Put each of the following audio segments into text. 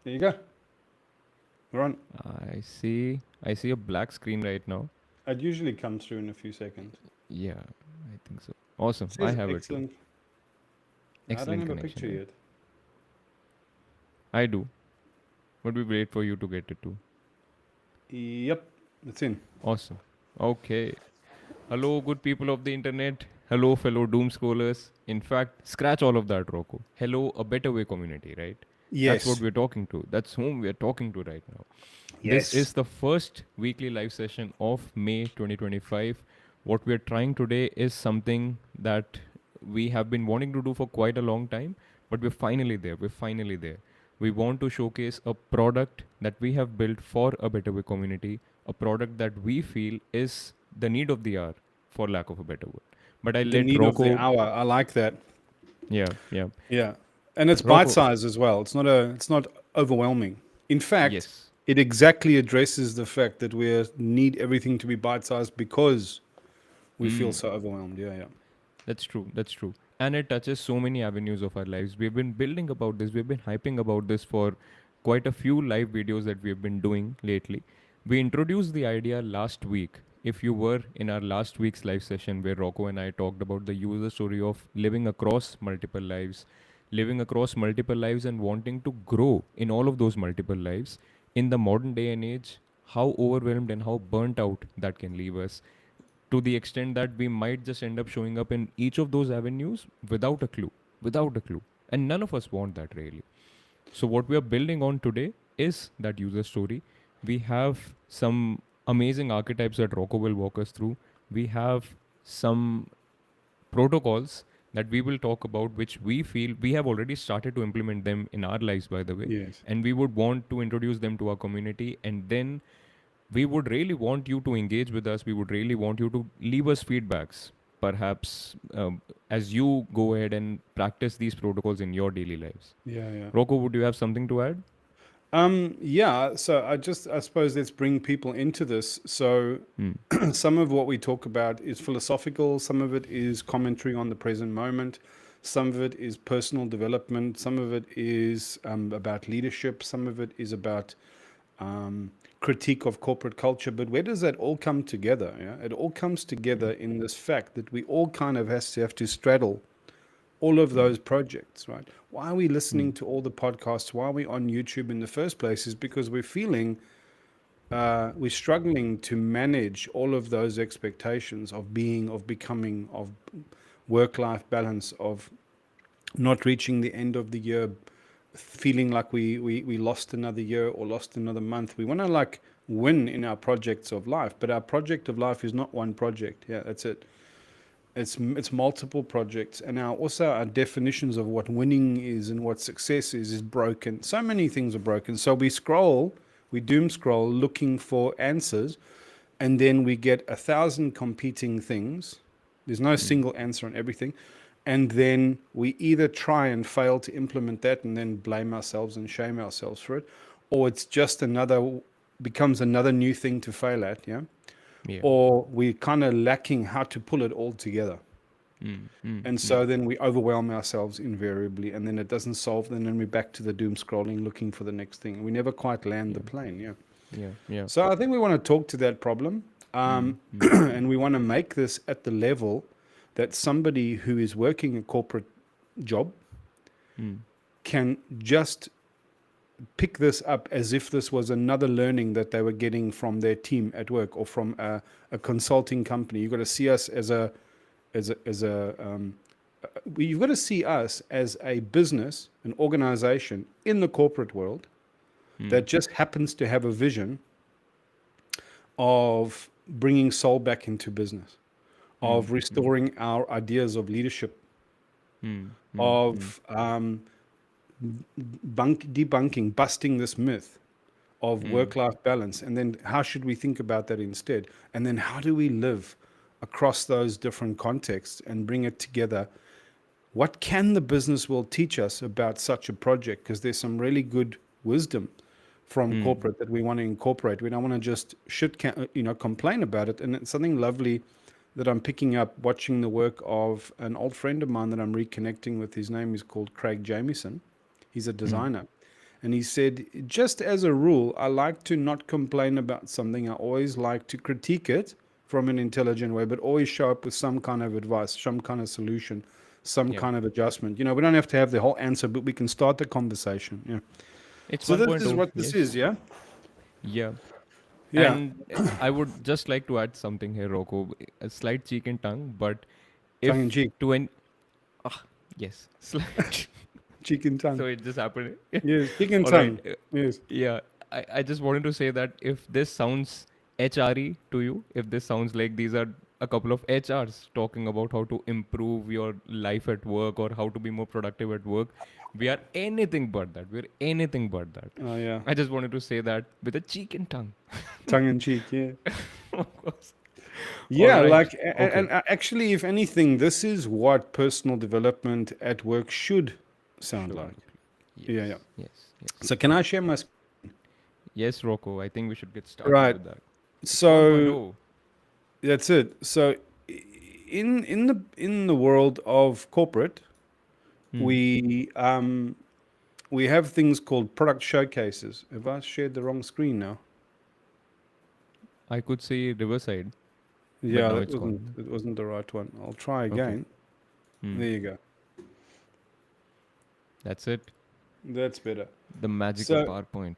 There you go. We're on. I see a black screen right now. It usually comes through in a few seconds. Yeah, I think so. Awesome. It I says have it too. excellent. I don't Excellent have a connection, picture right? yet. I do. Would be great for you to get it too. Yep, it's in. Awesome. Okay. Hello, good people of the internet. Hello, fellow doom scrollers. In fact, scratch all of that, Rocco. Hello, a better way community, right? That's what Yes. we're talking to. That's whom we're talking to right now. This Yes. is the first weekly live session of May 2025. What we're trying today is something that we have been wanting to do for quite a long time, but we're finally there. We're finally there. We want to showcase a product that we have built for a better way community, a product that we feel is the need of the hour, for lack of a better word. But I'll The let need of the Rocco, hour. I like that. yeah, yeah, Yeah. And it's bite Rocco, size as well. It's not overwhelming. In fact, yes. it exactly addresses the fact that we need everything to be bite sized because we feel Mm. so overwhelmed. Yeah, yeah. That's true. That's true. And it touches so many avenues of our lives. We've been building about this. We've been hyping about this for quite a few live videos that we've been doing lately. We introduced the idea last week. If you were in our last week's live session where Rocco and I talked about the user story of living across multiple lives and wanting to grow in all of those multiple lives in the modern day and age, how overwhelmed and how burnt out that can leave us to the extent that we might just end up showing up in each of those avenues without a clue. And none of us want that really. So, what we are building on today is that user story. We have some amazing archetypes that Rocco will walk us through. We have some protocols that we will talk about, which we feel we have already started to implement them in our lives, by the way. Yes. And we would want to introduce them to our community, and then we would really want you to engage with us. We would really want you to leave us feedbacks, perhaps as you go ahead and practice these protocols in your daily lives. Yeah, yeah. Rocco, would you have something to add? Yeah, so I suppose let's bring people into this. So Hmm. some of what we talk about is philosophical, some of it is commentary on the present moment, some of it is personal development, some of it is about leadership, some of it is about critique of corporate culture. But where does that all come together? Yeah, it all comes together in this fact that we all kind of have to straddle all of Hmm. those projects, right? Why are we Hmm. listening to all the podcasts? Why are we on YouTube in the first place? Is because we're feeling we're struggling to manage all of those expectations of being, of becoming, of work-life balance, of not reaching the end of the year, feeling like we lost another year or lost another month. We want to like win in our projects of life, but our project of life is not one project. Yeah, that's it. It's multiple projects, and our definitions of what winning is and what success is broken. So many things are broken. So we doom scroll looking for answers, and then we get 1,000 competing things. There's no Hmm. single answer on everything, and then we either try and fail to implement that, and then blame ourselves and shame ourselves for it, or it's just another becomes another new thing to fail at. Yeah, Yeah. or we're kind of lacking how to pull it all together. Hmm. Hmm. And Hmm. so then we overwhelm ourselves invariably, and then it doesn't solve. And then we're back to the doom scrolling, looking for the next thing. We never quite land the Yeah. plane. Yeah. Yeah. Yeah. So I think we want to talk to that problem, Hmm. Hmm. and we want to make this at the level that somebody who is working a corporate job Hmm. can just pick this up as if this was another learning that they were getting from their team at work or from a consulting company. You've got to see us as a you've got to see us as a business, an organization in the corporate world Hmm. that just happens to have a vision of bringing soul back into business, Hmm. of Hmm. restoring our ideas of leadership, Hmm. Hmm. Hmm. of debunking, busting this myth of Hmm. work-life balance, and then how should we think about that instead, and then how do we live across those different contexts and bring it together. What can the business world teach us about such a project? Because there's some really good wisdom from Hmm. corporate that we want to incorporate. We don't want to just complain about it. And it's something lovely that I'm picking up watching the work of an old friend of mine that I'm reconnecting with. His name is called Craig Jamieson. He's a Hmm. designer, And he said, just as a rule, I like to not complain about something. I always like to critique it from an intelligent way, but always show up with some kind of advice, some kind of solution, some Yeah. kind of adjustment. We don't have to have the whole answer, but we can start the conversation. Yeah. It's So this is 1.0. what this is. Yes. Yeah. Yeah. Yeah. And I would just like to add something here, Rocco. A slight cheek and tongue, but Tongue in if cheek. to an yes, slight. Cheek and tongue. So it just happened. Yes. Cheek and All right. tongue. Yes. Yeah, I just wanted to say that if this sounds HRE to you, if this sounds like these are a couple of HRs talking about how to improve your life at work or how to be more productive at work, we are anything but that. We're anything but that. Oh yeah. I just wanted to say that with a cheek and tongue. Tongue in cheek. Yeah. Of course. All Yeah, right. like, Okay. actually, if anything, this is what personal development at work should sound Should like. look like. Yeah, yeah. Yes. Yes. Yes. So, can I share my Yes, Rocco. I think we should get started right? with that. It's So 1.0. that's it. So, in the world of corporate, Hmm. we have things called product showcases. Have I shared the wrong screen now? I could say Riverside, but Yeah, now that it's wasn't gone. it wasn't the right one. I'll try Okay. again. Hmm. There you go. That's it. That's better. The magical So PowerPoint.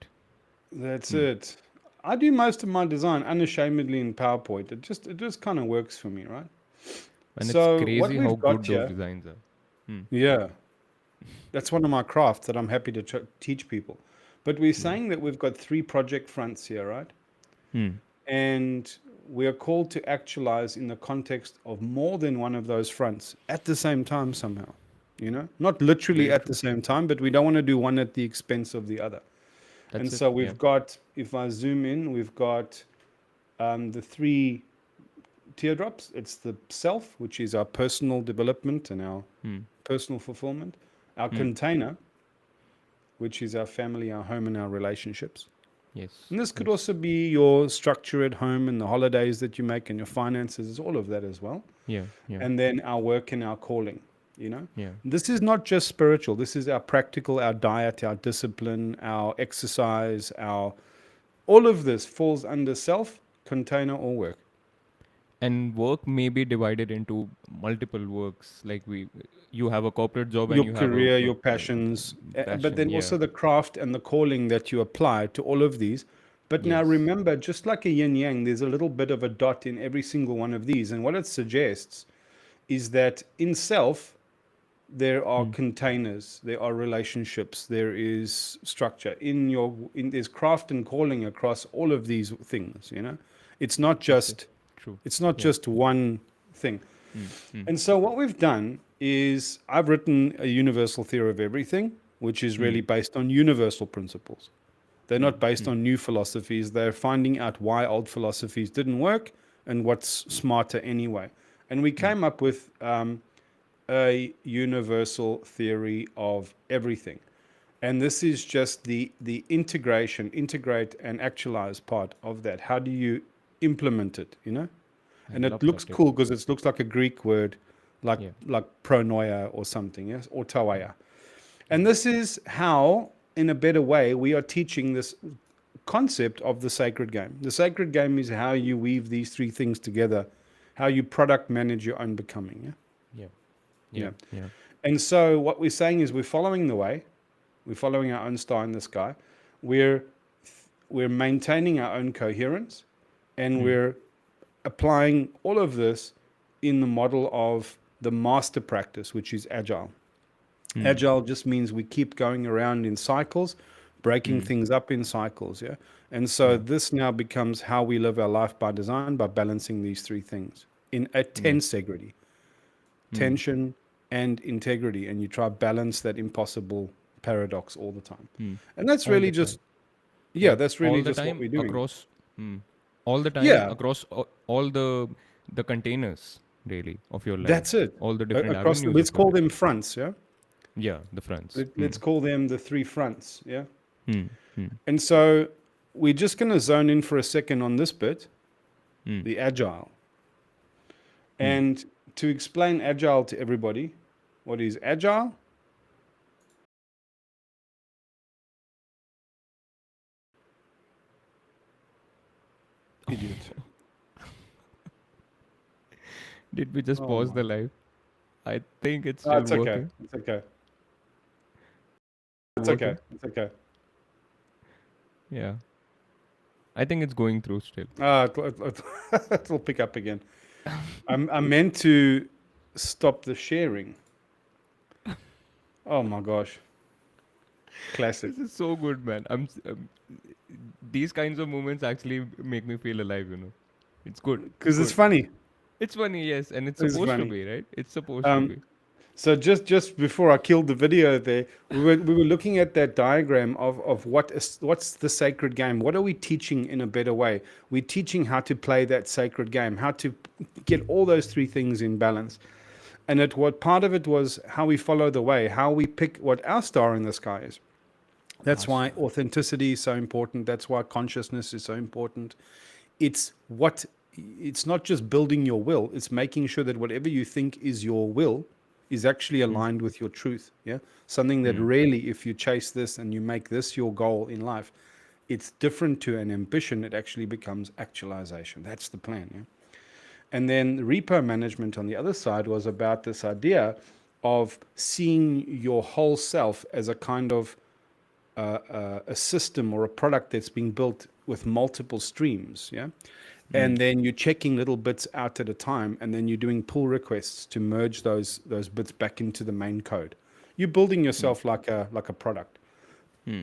that's Hmm. it. I do most of my design unashamedly in PowerPoint. It just kind of works for me, right? And it's So what crazy how we've got good those here, designs are. Hmm. yeah, that's one of my crafts that I'm happy to teach people. But we're Yeah. saying that we've got three project fronts here, right? Hmm. And we are called to actualize in the context of more than one of those fronts at the same time somehow. Not literally Very at the true. same time, but we don't want to do one at the expense of the other. And That's it. so Yeah. we've got, if I zoom in, we've got the three teardrops. It's the self, which is our personal development and our Hmm. personal fulfillment, our Hmm. container, which is our family, our home, and our relationships. Yes. And this could Yes. also be your structure at home and the holidays that you make and your finances, all of that as well. Yeah. Yeah. And then our work and our calling, you know. Yeah. This is not just spiritual. This is our practical, our diet, our discipline, our exercise, our all of this falls under self, container, or work. And work may be divided into multiple works. Like you have a corporate job and Your you have career, a your passions, but passion. then Yeah. also the craft and the calling that you apply to all of these. But now Yes. remember, just like a yin yang, there's a little bit of a dot in every single one of these. And what it suggests is that in self, there are Hmm. containers, there are relationships, there is structure there's craft and calling across all of these things. It's not That's it. just True. it's not Yeah. just one thing. Hmm. Hmm. And so what we've done is I've written a universal theory of everything, which is Hmm. really based on universal principles. They're Hmm. not based Hmm. on new philosophies. They're finding out why old philosophies didn't work and what's smarter anyway. And we Hmm. came up with a universal theory of everything. And this is just the integrate and actualize part of that. How do you implement it? I And it love looks that. Yeah. cool because it looks like a Greek word, like Yeah. like pronoia or something, yes, or Yeah. toia. Yeah. And this is how, in a better way, we are teaching this concept of the sacred game. The sacred game is how you weave these three things together, how you product manage your own becoming. Yeah. Yeah. Yeah. Yeah. Yeah. And so what we're saying is we're following the way, we're following our own star in the sky, we're we're maintaining our own coherence, and Hmm. we're applying all of this in the model of the master practice, which is agile. Hmm. Agile just means we keep going around in cycles, breaking Hmm. things up in cycles, yeah. And so Yeah. this now becomes how we live our life by design, by balancing these three things in a Yeah. tensegrity, Hmm. tension and integrity, and you try balance that impossible paradox all the time. Hmm. And that's All really the just, time. yeah, Yeah. that's really All the just what time we're doing. across. Hmm. All the time Yeah, across all the containers really of your life. that's it. All the different Across the, avenues let's of your call life. them fronts, yeah. Yeah. The fronts. Hmm. Let's call them the three fronts, yeah. Hmm. Hmm. And so we're just going to zone in for a second on this bit, Hmm. the agile. Hmm. And to explain agile to everybody, what is agile? Idiot. Did we just Oh pause my the God. live? I think it's Oh, still it's okay. working. It's okay. It's okay. Working. It's okay. Yeah. I think it's going through still. It'll pick up again. I'm meant to stop the sharing. Oh my gosh. Classic. This is so good, man. These kinds of moments actually make me feel alive, you know. It's good. It's Because it's good. funny. It's funny, yes, and it's It's supposed to funny. be, right? It's supposed to Um, be. so just before I killed the video there, we were looking at that diagram of what's the sacred game. What are we teaching in a better way? We're teaching how to play that sacred game, how to get all those three things in balance. And what part of it was how we follow the way, how we pick what our star in the sky is. That's why Awesome. authenticity is so important. That's why consciousness is so important. It's what it's not just building your will, it's making sure that whatever you think is your will is actually Hmm. aligned with your truth. Yeah. Something that Hmm. really, if you chase this and you make this your goal in life, it's different to an ambition. It actually becomes actualization. That's the plan. Yeah. And then repo management on the other side was about this idea of seeing your whole self as a kind of a system or a product that's being built with multiple streams. Yeah. Hmm. And then you're checking little bits out at a time, and then you're doing pull requests to merge those bits back into the main code. You're building Hmm. yourself like a product. Hmm.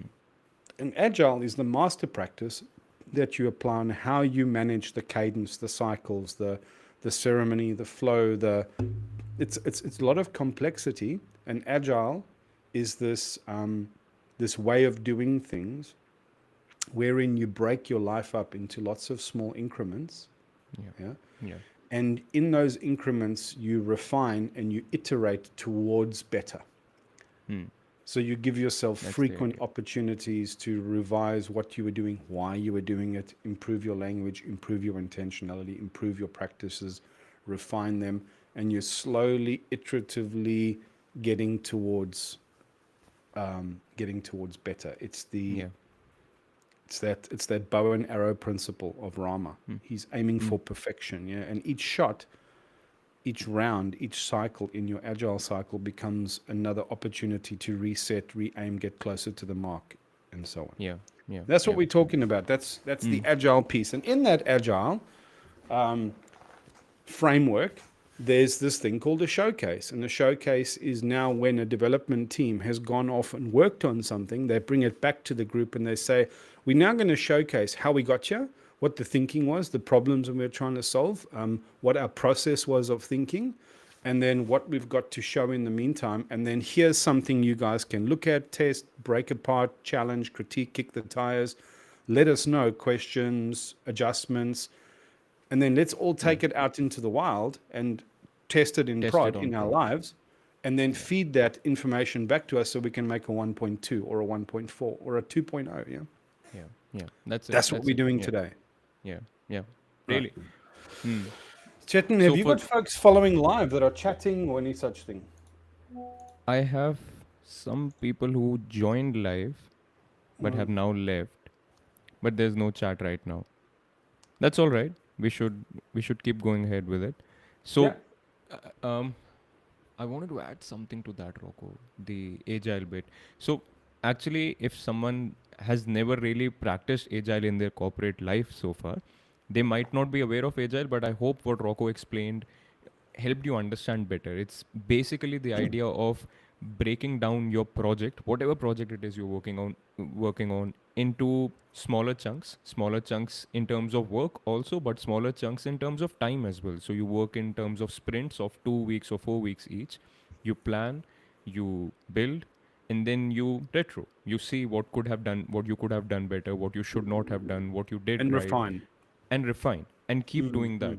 And Agile is the master practice that you apply on how you manage the cadence, the cycles, the ceremony, the flow. It's a lot of complexity, and Agile is this way of doing things wherein you break your life up into lots of small increments. Yeah. Yeah. Yeah. And in those increments, you refine and you iterate towards better. Hmm. So you give yourself That's the frequent idea. opportunities to revise what you were doing, why you were doing it, improve your language, improve your intentionality, improve your practices, refine them, and you're slowly, iteratively getting towards better. Yeah. It's that bow and arrow principle of Rama. Hmm. He's aiming Hmm. for perfection, yeah. And each shot, each round, each cycle in your agile cycle becomes another opportunity to reset, re-aim, get closer to the mark, and so on. Yeah. Yeah. That's what Yeah. we're talking about. That's the Hmm. agile piece. And in that agile framework, there's this thing called a showcase. And the showcase is now when a development team has gone off and worked on something, they bring it back to the group and they say, we're now going to showcase how we got here, what the thinking was, the problems we were trying to solve, what our process was of thinking, and then what we've got to show in the meantime. And then here's something you guys can look at, test, break apart, challenge, critique, kick the tires. Let us know questions, adjustments, and then let's all Hmm. take it out into the wild and test it in Test it prod on in our prod. lives, and then Yeah. feed that information back to us so we can make a 1.2 or a 1.4 or a 2.0. Yeah, Yeah. Yeah. That's it. that's what That's we're it. doing Yeah. today. Yeah. Yeah. Right. Really. Hmm. Chetan, have So you for got folks following live that are chatting or any such thing? I have some people who joined live but have now left. But there's no chat right now. That's all right. We should keep going ahead with it. Yeah. So, um, I wanted to add something to that, Rocco, the agile bit. So, actually, if someone has never really practiced agile in their corporate life so far, they might not be aware of agile. But I hope what Rocco explained helped you understand better. It's basically the idea of breaking down your project, whatever project it is you're working on into smaller chunks in terms of work also, but smaller chunks in terms of time as well. So you work in terms of sprints of 2 weeks or 4 weeks each. You plan, you build, and then you retro. You see what you could have done better, what you should not have done, what you did And right, refine. and refine and keep doing that.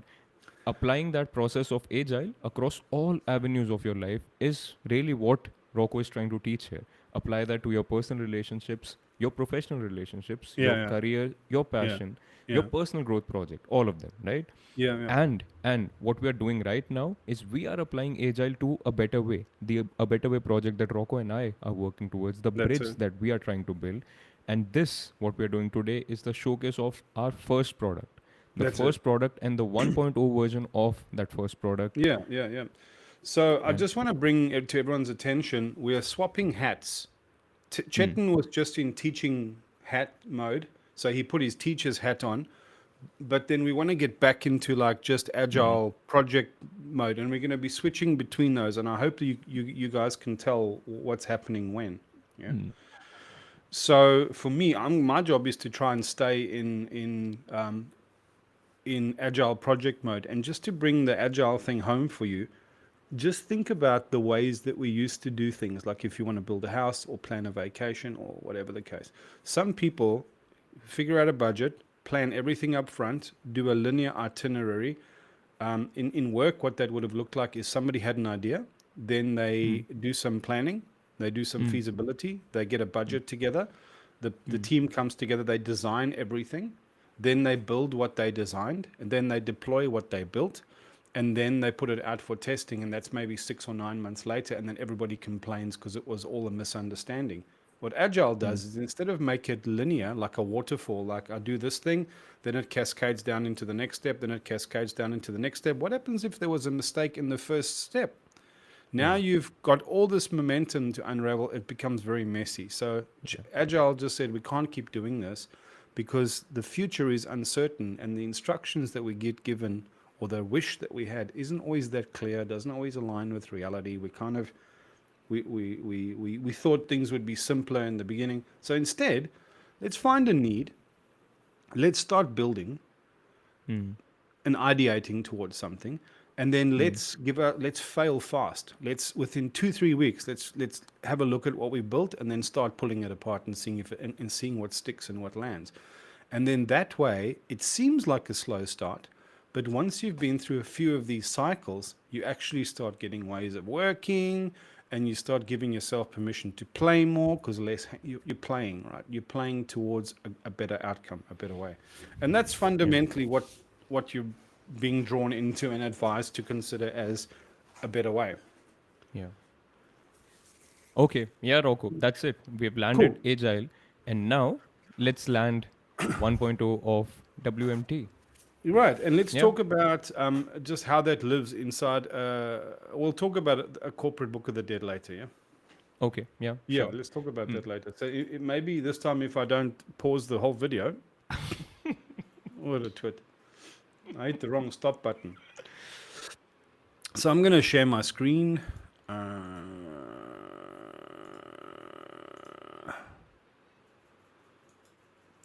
Applying that process of agile across all avenues of your life is really what Rocco is trying to teach here. Apply that to your personal relationships, your professional relationships, your Yeah, career, your yeah, passion, your yeah, personal growth project, all of them, right? yeah, yeah. And what we are doing right now is we are applying agile to a better way. The a better way project that Rocco and I are working towards, the That's bridge it. that we are trying to build. And this what we are doing today is the showcase of our first product. The That's it. first product and the 1.0 version of that first product. Yeah. So I And just want to bring it to everyone's attention. We are swapping hats. mm, Chetan was just in teaching hat mode, so he put his teacher's hat on. But then we want to get back into like just mm, agile project mode, and we're going to be switching between those. And I hope that you guys can tell what's happening when. Yeah. mm, So for me, my job is to try and stay in agile project mode, and just to bring the agile thing home for you. Just think about the ways that we used to do things, like if you want to build a house or plan a vacation or whatever the case. Some people figure out a budget, plan everything up front, do a linear itinerary. In work, what that would have looked like is somebody had an idea, then mm, they do some planning, they do some mm, feasibility, they get a mm, budget together, the mm, team comes together, they design everything, then they build what they designed, and then they deploy what they built, and then they put it out for testing, and that's maybe 6 or 9 months later, and then everybody complains because it was all a misunderstanding. What Agile mm, does is, instead of make it linear, like a waterfall, like I do this thing, then it cascades down into the next step, then it cascades down into the next step. What happens if there was a mistake in the first step? Now yeah, you've got all this momentum to unravel. It becomes very messy. So yeah, Agile just said we can't keep doing this because the future is uncertain, and the instructions that we get given or the wish that we had isn't always that clear, doesn't always align with reality. We kind of we thought things would be simpler in the beginning. So instead, let's find a need. Let's start building mm, and ideating towards something, and then mm, let's fail fast. Let's within 2-3 weeks, let's have a look at what we built, and then start pulling it apart and seeing if and seeing what sticks and what lands. And then that way, it seems like a slow start, but once you've been through a few of these cycles, you actually start getting ways of working, and you start giving yourself permission to play more, because you're playing, right? You're playing towards a better outcome, a better way. And that's yeah, fundamentally what you're being drawn into and advised to consider as a better way. yeah. Okay, yeah, Rocco, that's it. We've Cool. landed Agile, and now let's land 1.0 of WMT. Right, and let's Yeah. talk about just how that lives inside. We'll talk about a corporate book of the dead later. Yeah. Okay, yeah, Yeah, sure. let's talk about Mm. that later. So maybe this time, if I don't pause the whole video, what a twit! I hit the wrong stop button. So I'm going to share my screen. Uh,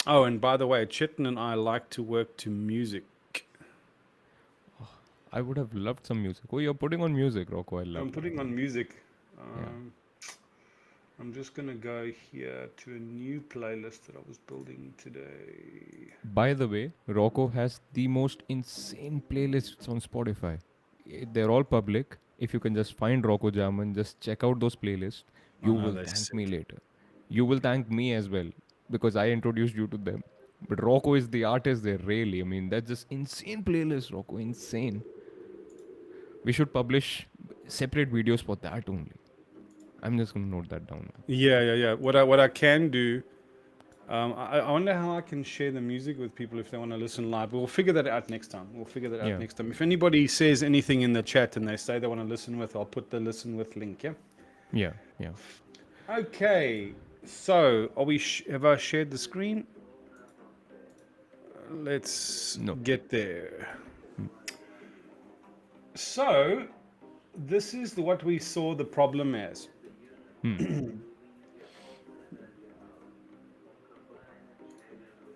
oh, and by the way, Chetan and I like to work to music. I would have loved some music. Oh, you're putting on music, Rocco. I I'm love that. putting on music. Yeah. I'm just going to go here to a new playlist that I was building today. By the way, Rocco has the most insane playlists on Spotify. They're all public. If you can just find Rocco Jarman, just check out those playlists. Oh You no, will they're thank me sick. later. You will thank me as well because I introduced you to them. But Rocco is the artist there, really. I mean, that's just insane playlist, Rocco. Insane. We should publish separate videos for that only. I'm just gonna note that down. Yeah. What I can do, I wonder how I can share the music with people if they want to listen live. We'll figure that out next time. Yeah, If anybody says anything in the chat and they say they want to listen with, I'll put the listen with link. Yeah. yeah, yeah. Okay. So are we? Have I shared the screen? Let's No. get there. So this is what we saw the problem as. Hmm.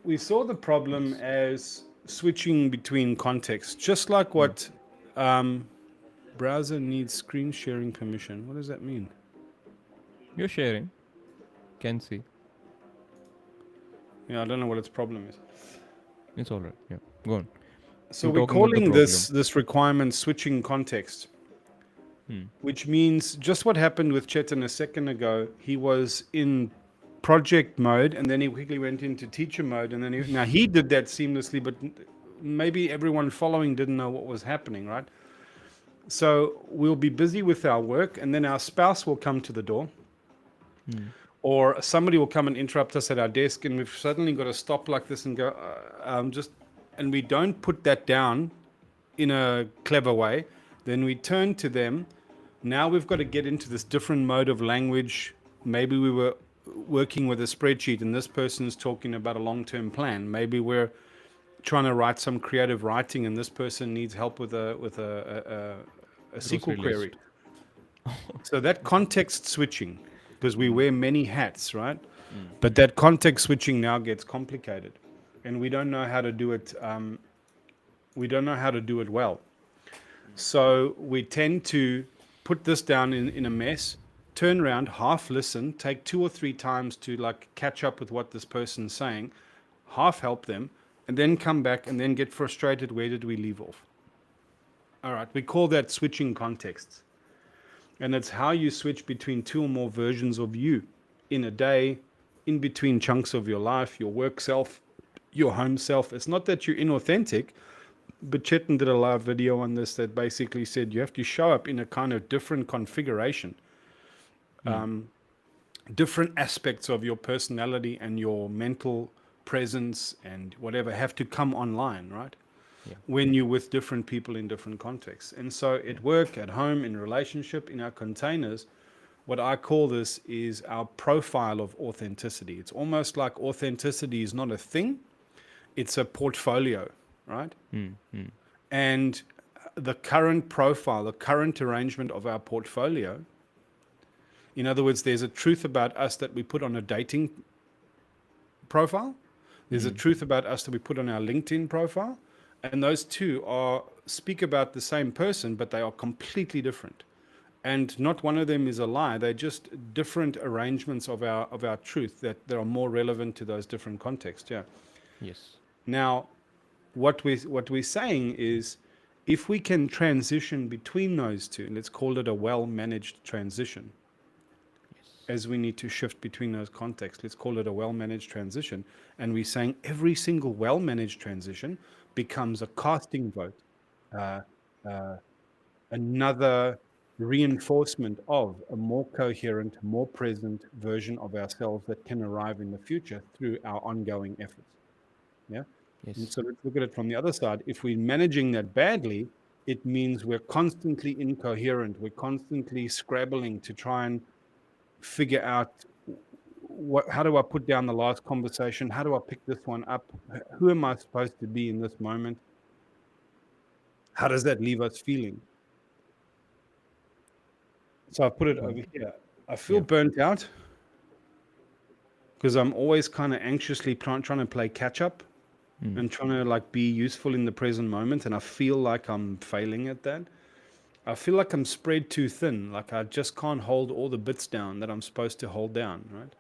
We saw the problem Yes. as switching between contexts, just like Hmm. what browser needs screen sharing permission. What does that mean? You're sharing. Can see. Yeah, I don't know what its problem is. It's all right. Yeah. Go on. So You're we're talking about the calling problem. this requirement switching context, Hmm. which means just what happened with Chetan a second ago. He was in project mode, and then he quickly went into teacher mode, and then now he did that seamlessly, but maybe everyone following didn't know what was happening, right? So we'll be busy with our work, and then our spouse will come to the door, Hmm. or somebody will come and interrupt us at our desk, and we've suddenly got to stop like this and go, just and we don't put that down in a clever way, then we turn to them. Now we've got to get into this different mode of language. Maybe we were working with a spreadsheet and this person's talking about a long-term plan. Maybe we're trying to write some creative writing and this person needs help with a SQL Grocery query. list. So that context switching, because we Mm. wear many hats, right? Mm. But that context switching now gets complicated, and we don't know how to do it. We don't know how to do it well. So we tend to put this down in a mess, turn around, half listen, take 2 or 3 times to like catch up with what this person's saying, half help them, and then come back and then get frustrated. Where did we leave off? All right, we call that switching contexts. And it's how you switch between two or more versions of you in a day, in between chunks of your life, your work self, your home self. It's not that you're inauthentic, but Chetan did a live video on this that basically said you have to show up in a kind of different configuration. Mm. Different aspects of your personality and your mental presence and whatever have to come online, right? Yeah. When you're with different people in different contexts. And so at work, at home, in relationship, in our containers, what I call this is our profile of authenticity. It's almost like authenticity is not a thing, it's a portfolio, right? Mm. Mm. And the current profile, the current arrangement of our portfolio, in other words, there's a truth about us that we put on a dating profile. There's a Mm. truth about us that we put on our LinkedIn profile. And those two are speak about the same person, but they are completely different. And not one of them is a lie. They're just different arrangements of our truth that are more relevant to those different contexts. Yeah. Yes. Now, what we're saying is if we can transition between those two, let's call it a well-managed transition, Yes. as we need to shift between those contexts. Let's call it a well-managed transition. And we're saying every single well-managed transition becomes a casting vote, uh, uh, another reinforcement of a more coherent, more present version of ourselves that can arrive in the future through our ongoing efforts. Yeah. And Yes. so let's look at it from the other side. If we're managing that badly, it means we're constantly incoherent. We're constantly scrabbling to try and figure out how do I put down the last conversation? How do I pick this one up? Who am I supposed to be in this moment? How does that leave us feeling? So I put it Mm. over here. I feel Yeah. burnt out because I'm always kind of anxiously trying to play catch up Mm. and trying to like be useful in the present moment. And I feel like I'm failing at that. I feel like I'm spread too thin. Like I just can't hold all the bits down that I'm supposed to hold down, right?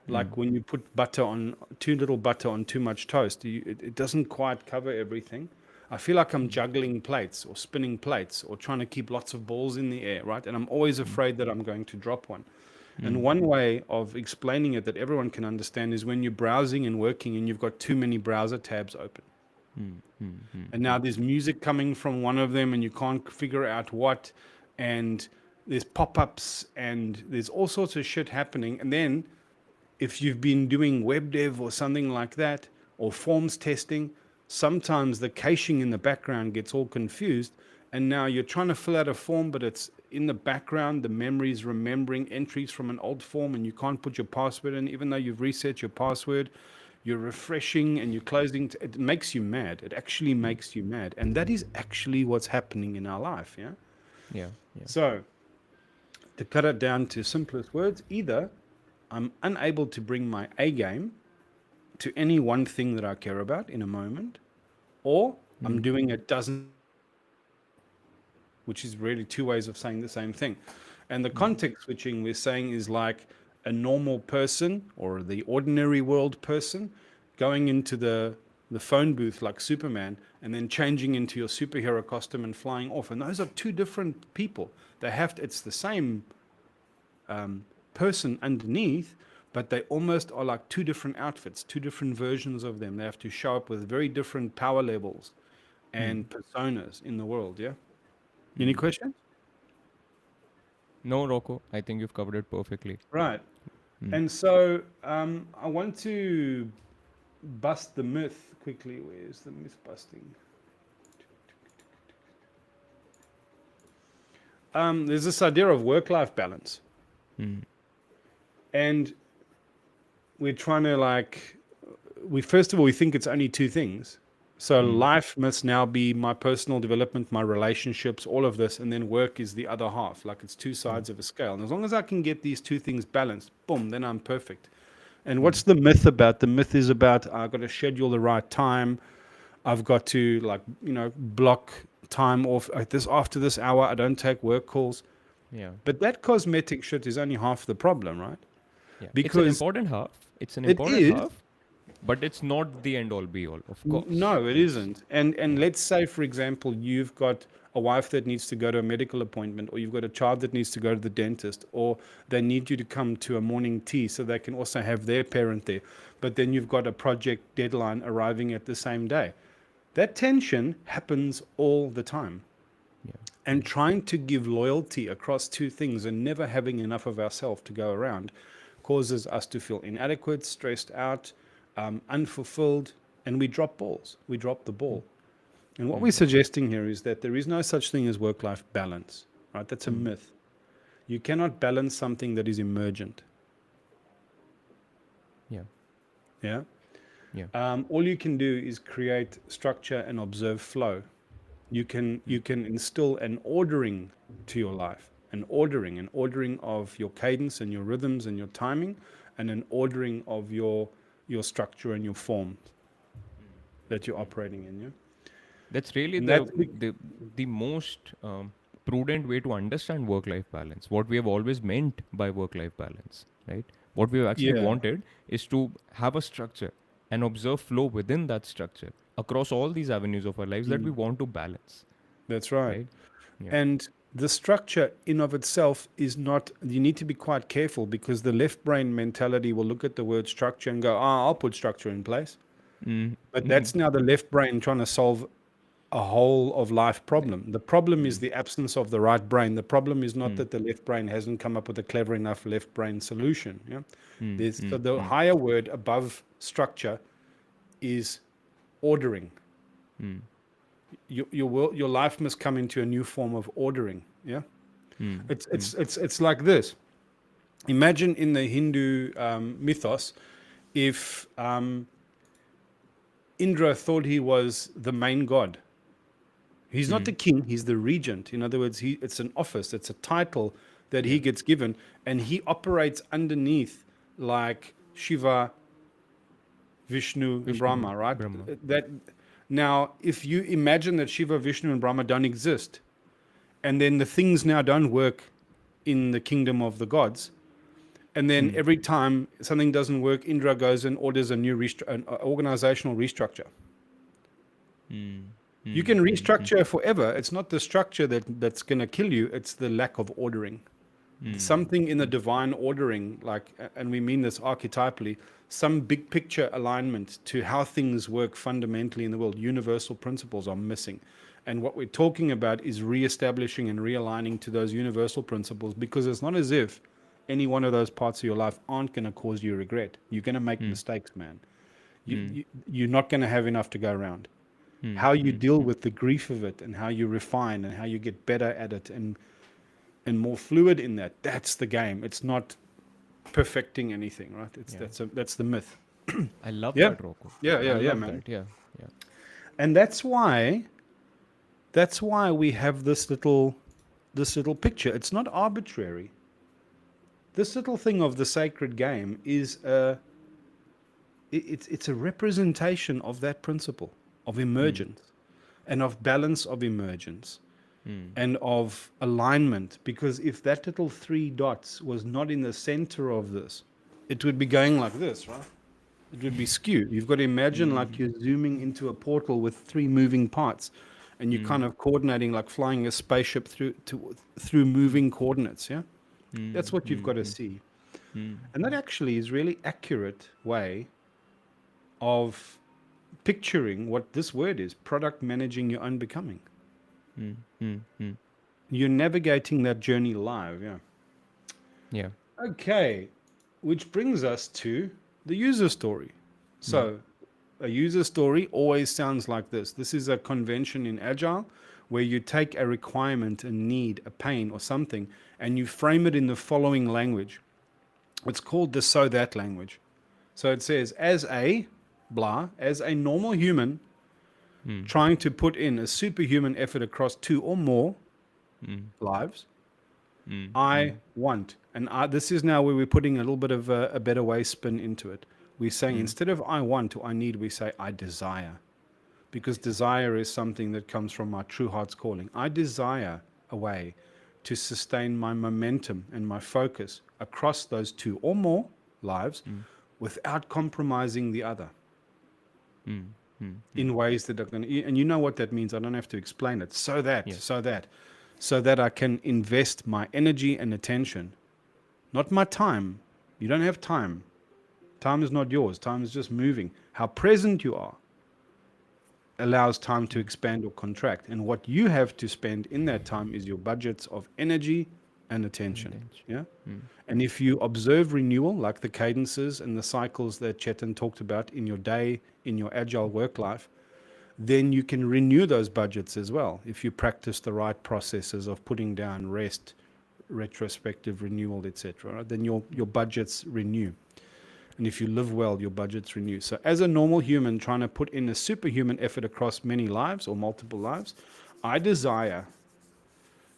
Mm. Like when you put butter on too little butter on too much toast, it doesn't quite cover everything. I feel like I'm Mm. juggling plates or spinning plates or trying to keep lots of balls in the air, right? And I'm always Mm. afraid that I'm going to drop one. And Mm. one way of explaining it that everyone can understand is when you're browsing and working and you've got too many browser tabs open. Mm. Mm. Mm. And now there's music coming from one of them and you can't figure out what. And there's pop ups and there's all sorts of shit happening. And then if you've been doing web dev or something like that, or forms testing, sometimes the caching in the background gets all confused. And now you're trying to fill out a form, but it's in the background, the memory is remembering entries from an old form, and you can't put your password in, even though you've reset your password. You're refreshing and you're closing. It makes you mad. It actually Mm. makes you mad. And that is actually what's happening in our life. Yeah. Yeah. Yeah. So, to cut it down to simplest words, either I'm unable to bring my A game to any one thing that I care about in a moment, or I'm Mm. doing a dozen, which is really two ways of saying the same thing. And the Mm. context switching we're saying is like a normal person or the ordinary world person going into the phone booth like Superman and then changing into your superhero costume and flying off. And those are two different people. It's the same person underneath, but they almost are like two different outfits, two different versions of them. They have to show up with very different power levels Mm. and personas in the world. Yeah. Any Mm. questions? No, Rocco. I think you've covered it perfectly. Right. Mm. And so I want to bust the myth quickly. Where's the myth busting? There's this idea of work-life balance, Mm. and we're trying to like, we first of all we think it's only two things. So Mm. life must now be my personal development, my relationships, all of this, and then work is the other half. Like it's two Mm. sides of a scale. And as long as I can get these two things balanced, boom, then I'm perfect. And Mm. what's the myth about? The myth is about I've got to schedule the right time. I've got to like, block time off at this after this hour. I don't take work calls. Yeah. But that cosmetic shit is only half the problem, right? Yeah. It's an Because important half. It's an it important is. half, but it's not the end all be all, of course. No, it It's isn't. And yeah. let's say, for example, you've got a wife that needs to go to a medical appointment, or you've got a child that needs to go to the dentist, or they need you to come to a morning tea so they can also have their parent there. But then you've got a project deadline arriving at the same day. That tension happens all the time. Yeah. And trying to give loyalty across two things and never having enough of ourselves to go around causes us to feel inadequate, stressed out, unfulfilled, and we drop balls. We drop the ball. And what Mm. we're suggesting here is that there is no such thing as work-life balance, right? That's a Mm. myth. You cannot balance something that is emergent. Yeah. Yeah. Yeah. All you can do is create structure and observe flow. You can instill an ordering to your life, an ordering of your cadence and your rhythms and your timing, and an ordering of your structure and your form that you're operating in. Yeah. That's really And that's the the most prudent way to understand work-life balance. What we have always meant by work-life balance, right? What we have actually yeah, wanted is to have a structure and observe flow within that structure across all these avenues of our lives that we want to balance, that's right. right? Yeah. And the structure in of itself is not, you need to be quite careful because the left brain mentality will look at the word structure and go, I'll put structure in place. Mm. But that's now the left brain trying to solve a whole of life problem. The problem is Mm. the absence of the right brain. The problem is not Mm. that the left brain hasn't come up with a clever enough left brain solution. Yeah. Mm. There's, so Mm. the Mm. higher word above structure is ordering. Mm. Your life must come into a new form of ordering. Yeah. Mm. Mm. It's like this. Imagine in the Hindu mythos, if Indra thought he was the main god. He's not the Mm. king, he's the regent. In other words, it's an office, it's a title that he Yeah. gets given, and he operates underneath like Shiva, Vishnu, and Vishnu, Brahma, right? Brahma. That now, if you imagine that Shiva, Vishnu, and Brahma don't exist, and then the things now don't work in the kingdom of the gods, and then Mm. every time something doesn't work, Indra goes and orders a new an organizational restructure. Mm. You Mm. can Mm. Mm. restructure forever. It's not the structure that's going to kill you. It's the lack of ordering. Mm. Something in the divine ordering, like, and we mean this archetypally, some big picture alignment to how things work fundamentally in the world. Universal principles are missing. And what we're talking about is reestablishing and realigning to those universal principles, because it's not as if any one of those parts of your life aren't going to cause you regret. You're going to make Mm. mistakes, man. Mm. You're not going to have enough to go around. Mm. How you Mm. deal Mm. with the grief of it, and how you refine, and how you get better at it, and more fluid in that, that's the game. It's not perfecting anything, right? It's Yeah. that's the myth. I love Yeah, that, Rocco. I yeah, love man. that. Yeah. Yeah. And that's why we have this little picture. It's not arbitrary. This little thing of the sacred game is it's a representation of that principle of Mm. emergence, and of balance of emergence, Mm. and of alignment. Because if that little three dots was not in the center of this, it would be going like this, right? It would be skewed. You've got to imagine like Mm. you're zooming into a portal with three moving parts, and you're Mm. kind of coordinating like flying a spaceship through moving coordinates. Yeah, Mm. that's what you've got to Mm. see. Mm. And that actually is really accurate way of picturing what this word is: product managing your own becoming. Mm. Mm. Mm. You're navigating that journey live. Yeah. Yeah. Okay, which brings us to the user story. Mm. So a user story always sounds like this. This is a convention in Agile where you take a requirement, a need, a pain, or something, and you frame it in the following language. It's called the so that language. So it says, as a blah, as a normal human Mm. trying to put in a superhuman effort across two or more Mm. lives, Mm. I Mm. want. And this is now where we're putting a little bit of a better way spin into it. We're saying Mm. instead of I want or I need, we say I desire. Because desire is something that comes from my true heart's calling. I desire a way to sustain my momentum and my focus across those two or more lives Mm. without compromising the other Mm. Mm. Mm. in ways that are going to, and you know what that means. I don't have to explain it. Yeah. So that I can invest my energy and attention, not my time. You don't have time. Time is not yours. Time is just moving. How present you are allows time to Mm. expand or contract. And what you have to spend in that time is your budgets of energy and attention. Intention. Yeah. Mm. And if you observe renewal, like the cadences and the cycles that Chetan talked about in your day, in your agile work life, then you can renew those budgets as well. If you practice the right processes of putting down rest, retrospective renewal, etc., right? Then your budgets renew. And if you live well, your budgets renew. So as a normal human trying to put in a superhuman effort across many lives or multiple lives, I desire,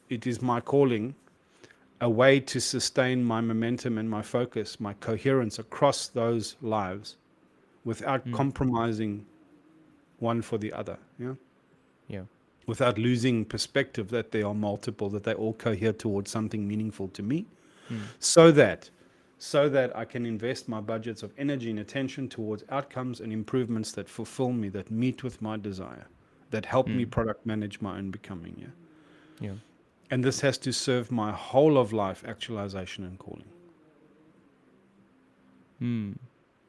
it is my calling, a way to sustain my momentum and my focus, my coherence across those lives without Mm. compromising one for the other. Yeah. Yeah. Without losing perspective that they are multiple, that they all cohere towards something meaningful to me, Mm. so that I can invest my budgets of energy and attention towards outcomes and improvements that fulfill me, that meet with my desire, that help me Mm. product manage my own becoming. Yeah. Yeah. And this has to serve my whole of life actualization and calling. Mm.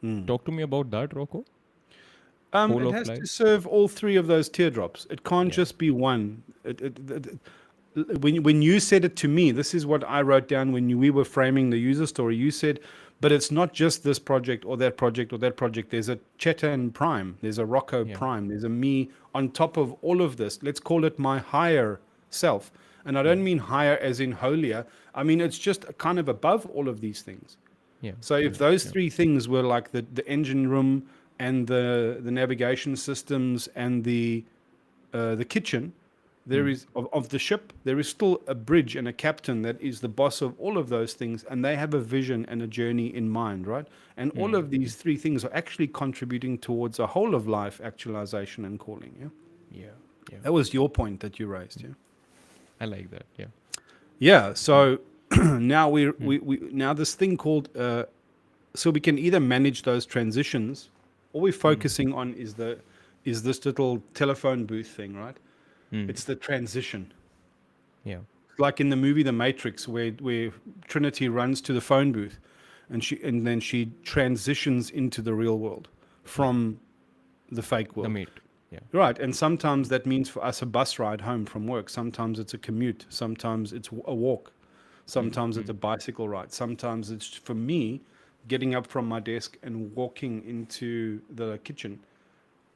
Mm. Talk to me about that, Rocco. Whole It of has life. to serve all three of those teardrops. It can't Yeah. just be one. When you said it to me, this is what I wrote down when we were framing the user story. You said, but it's not just this project or that project or that project. There's a Chetan Prime. There's a Rocco Yeah. Prime. There's a me on top of all of this. Let's call it my higher self. And I Yeah. don't mean higher as in holier. I mean, it's just kind of above all of these things. Yeah. So if Yeah. those Yeah. three things were like the engine room and the navigation systems and the kitchen, there Mm. is of the ship, there is still a bridge and a captain that is the boss of all of those things, and they have a vision and a journey in mind, right? And all Mm. of these three things are actually contributing towards a whole of life actualization and calling. Yeah, Yeah. Yeah. that was your point that you raised. Yeah, I like that. Yeah. yeah. Mm. So now Mm. we now this thing called so we can either manage those transitions. All we're Mm. focusing on is this little telephone booth thing, right? Mm. It's the transition. Yeah. Like in the movie The Matrix, where Trinity runs to the phone booth, and then she transitions into the real world Yeah. from the fake The world. mate. Yeah. Right, and sometimes that means for us a bus ride home from work. Sometimes it's a commute. Sometimes it's a walk. Mm. Sometimes it's Mm. a bicycle ride. Sometimes it's for me getting up from my desk and walking into the kitchen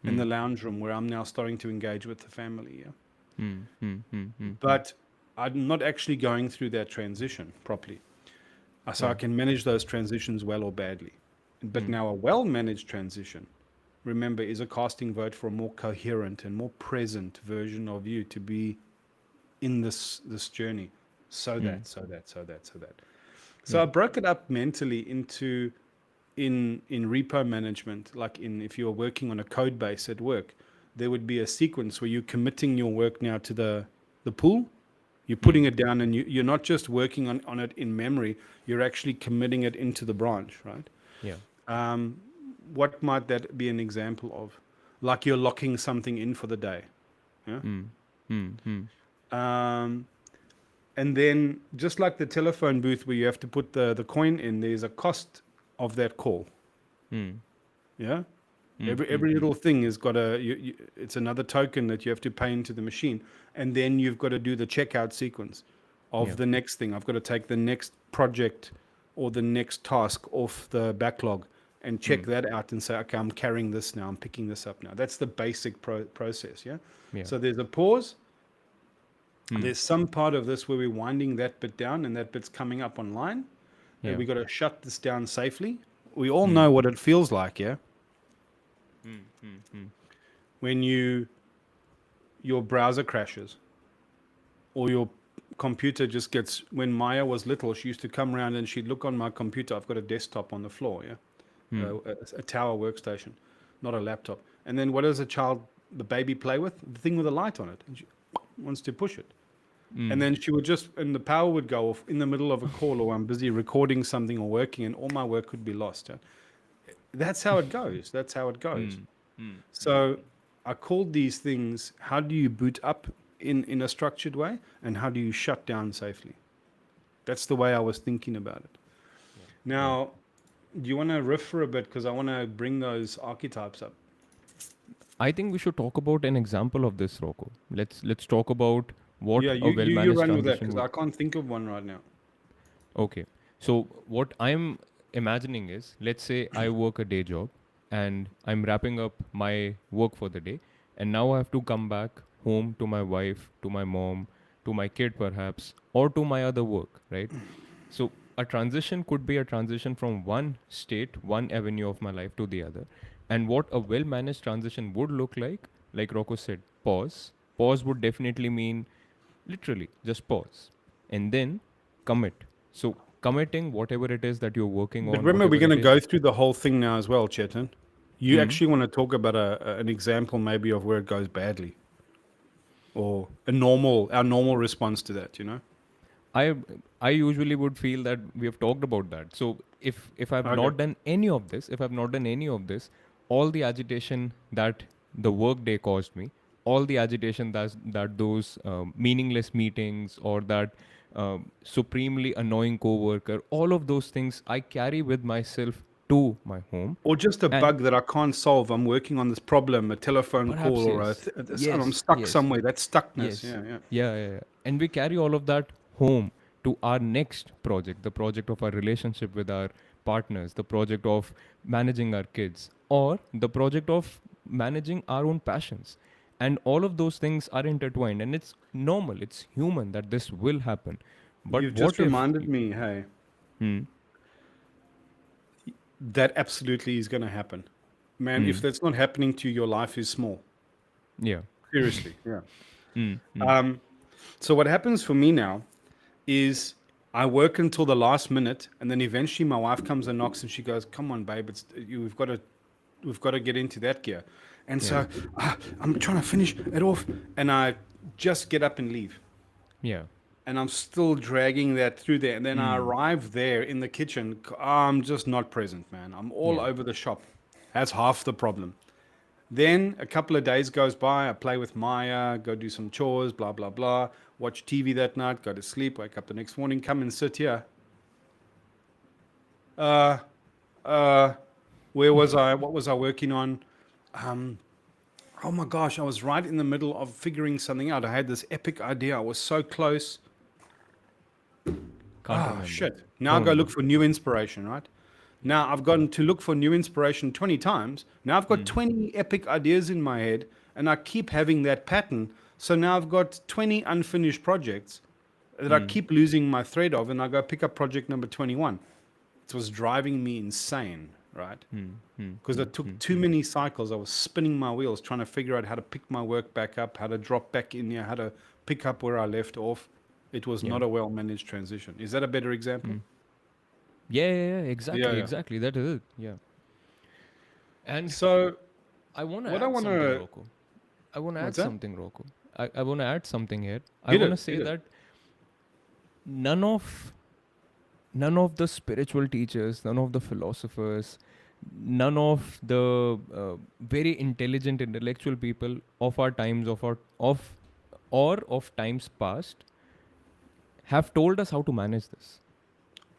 and the Mm. lounge room where I'm now starting to engage with the family. Yeah? Mm. Mm. Mm. Mm. Mm. But I'm not actually going through that transition properly. So I Yeah. can manage those transitions well or badly. But Mm. now a well-managed transition, remember, is a casting vote for a more coherent and more present version of you to be in this journey. So Mm. that. So I Yeah. broke it up mentally into in repo management, like if you are working on a code base at work, there would be a sequence where you're committing your work now to the pool. You're putting Mm. it down, and you're not just working on it in memory, you're actually committing it into the branch, right? Yeah. What might that be an example of? Like you're locking something in for the day. Yeah. Mm. Mm. Mm. Um, and then just like the telephone booth where you have to put the coin in, there's a cost of that call. Mm. Yeah. Mm. Every Mm. little thing has got it's another token that you have to pay into the machine, and then you've got to do the checkout sequence Yeah. of the next thing. I've got to take the next project or the next task off the backlog, and check that out and say, okay, I'm carrying this now, I'm picking this up now. That's the basic process, yeah? Yeah. So there's a pause. Hmm. There's some part of this where we're winding that bit down and that bit's coming up online. And Yeah. we got to shut this down safely. We all Hmm. know what it feels like, yeah? Hmm. Hmm. Hmm. When your browser crashes or your computer just gets, when Maya was little, she used to come around and she'd look on my computer. I've got a desktop on the floor, yeah? Hmm. A tower workstation, not a laptop. And then what does a child, the baby, play with? The thing with a light on it. And she wants to push it. And Hmm. then she would just, and the power would go off in the middle of a call, or I'm busy recording something or working, and all my work could be lost. Yeah? That's how it goes. That's how it goes. Hmm. Hmm. So I called these things, how do you boot up in a structured way, and how do you shut down safely? That's the way I was thinking about it. Yeah. Now, do you want to riff for a bit? Because I want to bring those archetypes up. I think we should talk about an example of this, Rocco. Let's talk about what Yeah, a you well-managed run with that transition because would. I can't think of one right now. Okay. So what I'm imagining is, let's say I work a day job and I'm wrapping up my work for the day, and now I have to come back home to my wife, to my mom, to my kid perhaps, or to my other work, right? So a transition could be a transition from one state, one avenue of my life to the other. And what a well-managed transition would look like Rocco said, pause. Pause would definitely mean literally just pause and then commit. So committing whatever it is that you're working But on, remember, we're whatever going it to go is. through the whole thing now as well, Chetan. You Hmm. actually want to talk about an example maybe of where it goes badly, or our normal response to that, you know? I I usually would feel that we have talked about that. So if I've Okay. not done any of this, if I've not done any of this, all the agitation that the work day caused me, all the agitation that those meaningless meetings or that supremely annoying coworker, all of those things I carry with myself to my home, Or just a and bug that I can't solve. I'm working on this problem, a telephone call, perhaps or yes, I'm yes, stuck yes. somewhere. That's stuckness. Yes. Yeah, yeah. Yeah, yeah, yeah. And we carry all of that home to our next project, the project of our relationship with our partners, the project of managing our kids, or the project of managing our own passions. And all of those things are intertwined, and it's normal, it's human that this will happen. But You've just what if. reminded me, hey, Hmm. that absolutely is going to happen. Man, if Hmm. that's not happening to you, your life is small. Yeah. Seriously. Yeah. Hmm. Hmm. Um, so what happens for me now is I work until the last minute, and then eventually my wife comes and knocks, and she goes, "Come on, babe, we've got to get into that gear." And Yeah. so I'm trying to finish it off, and I just get up and leave, Yeah. and I'm still dragging that through there, and then I Hmm. arrive there in the kitchen. I'm just not present, man. I'm all Yeah. over the shop. That's half the problem. Then a couple of days goes by. I play with Maya, go do some chores, blah blah blah. Watch TV that night, go to sleep, wake up the next morning, come and sit here. Uh, uh, where was I? What was I working on? Um, oh my gosh, I was right in the middle of figuring something out. I had this epic idea. I was so close. Can't Ah, remember. shit. Now I Oh go no. look for new inspiration, right? Now I've gotten to look for new inspiration 20 times. Now I've got Hmm. 20 epic ideas in my head, and I keep having that pattern. So now I've got 20 unfinished projects that I Hmm. keep losing my thread of, and I go pick up project number 21. It was driving me insane, right? Hmm. Hmm. Because Hmm. I took Hmm. too many cycles. I was spinning my wheels trying to figure out how to pick my work back up, how to drop back in here, how to pick up where I left off. It was Yeah. not a well managed transition. Is that a better example? Hmm. Yeah, yeah, yeah, Yeah, exactly, yeah. exactly. That is it. Yeah. And So, I want to what I add want something, to, Rocco. I want to add what's that? something, Rocco. I want to add something here. I Hit want to it, say hit it. that none of none of the spiritual teachers, none of the philosophers, none of the very intelligent intellectual people of our times of or of times past have told us how to manage this.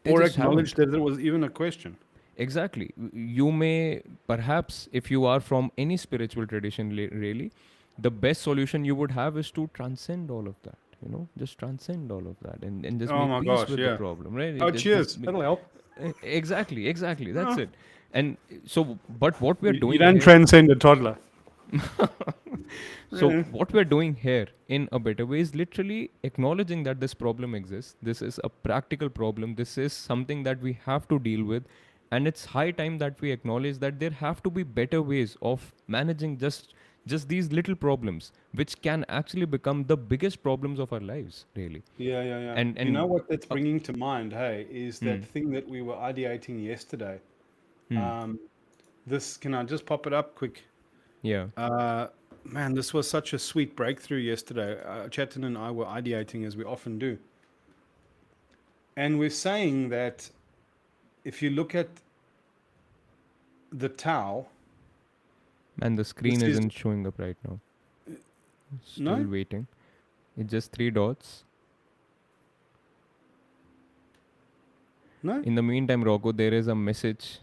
They Or just acknowledge haven't. that it was even a question. Exactly. You may, perhaps, if you are from any spiritual tradition, really, the best solution you would have is to transcend all of that. Just transcend all of that and just Oh make my peace gosh, with the yeah. problem, right? Oh, Just cheers. That'll help. exactly, exactly. That's Oh, it. And so, but what we're You doing don't here, transcend a toddler. so Yeah. what we're doing here in a better way is literally acknowledging that this problem exists. This is a practical problem. This is something that we have to deal with. And it's high time that we acknowledge that there have to be better ways of managing just these little problems, which can actually become the biggest problems of our lives, really. Yeah, yeah, yeah. You know And what that's uh, bringing to mind, hey, is that hmm, thing that we were ideating yesterday. hmm, Um, this, can I just pop it up quick? yeah, Uh, Man, this was such a sweet breakthrough yesterday. Chetan and I were ideating as we often do. And we're saying that if you look at the Tao, and the this screen is, isn't showing up right now. Still no, waiting. It's just three dots. no? In the meantime, Rocco, there is a message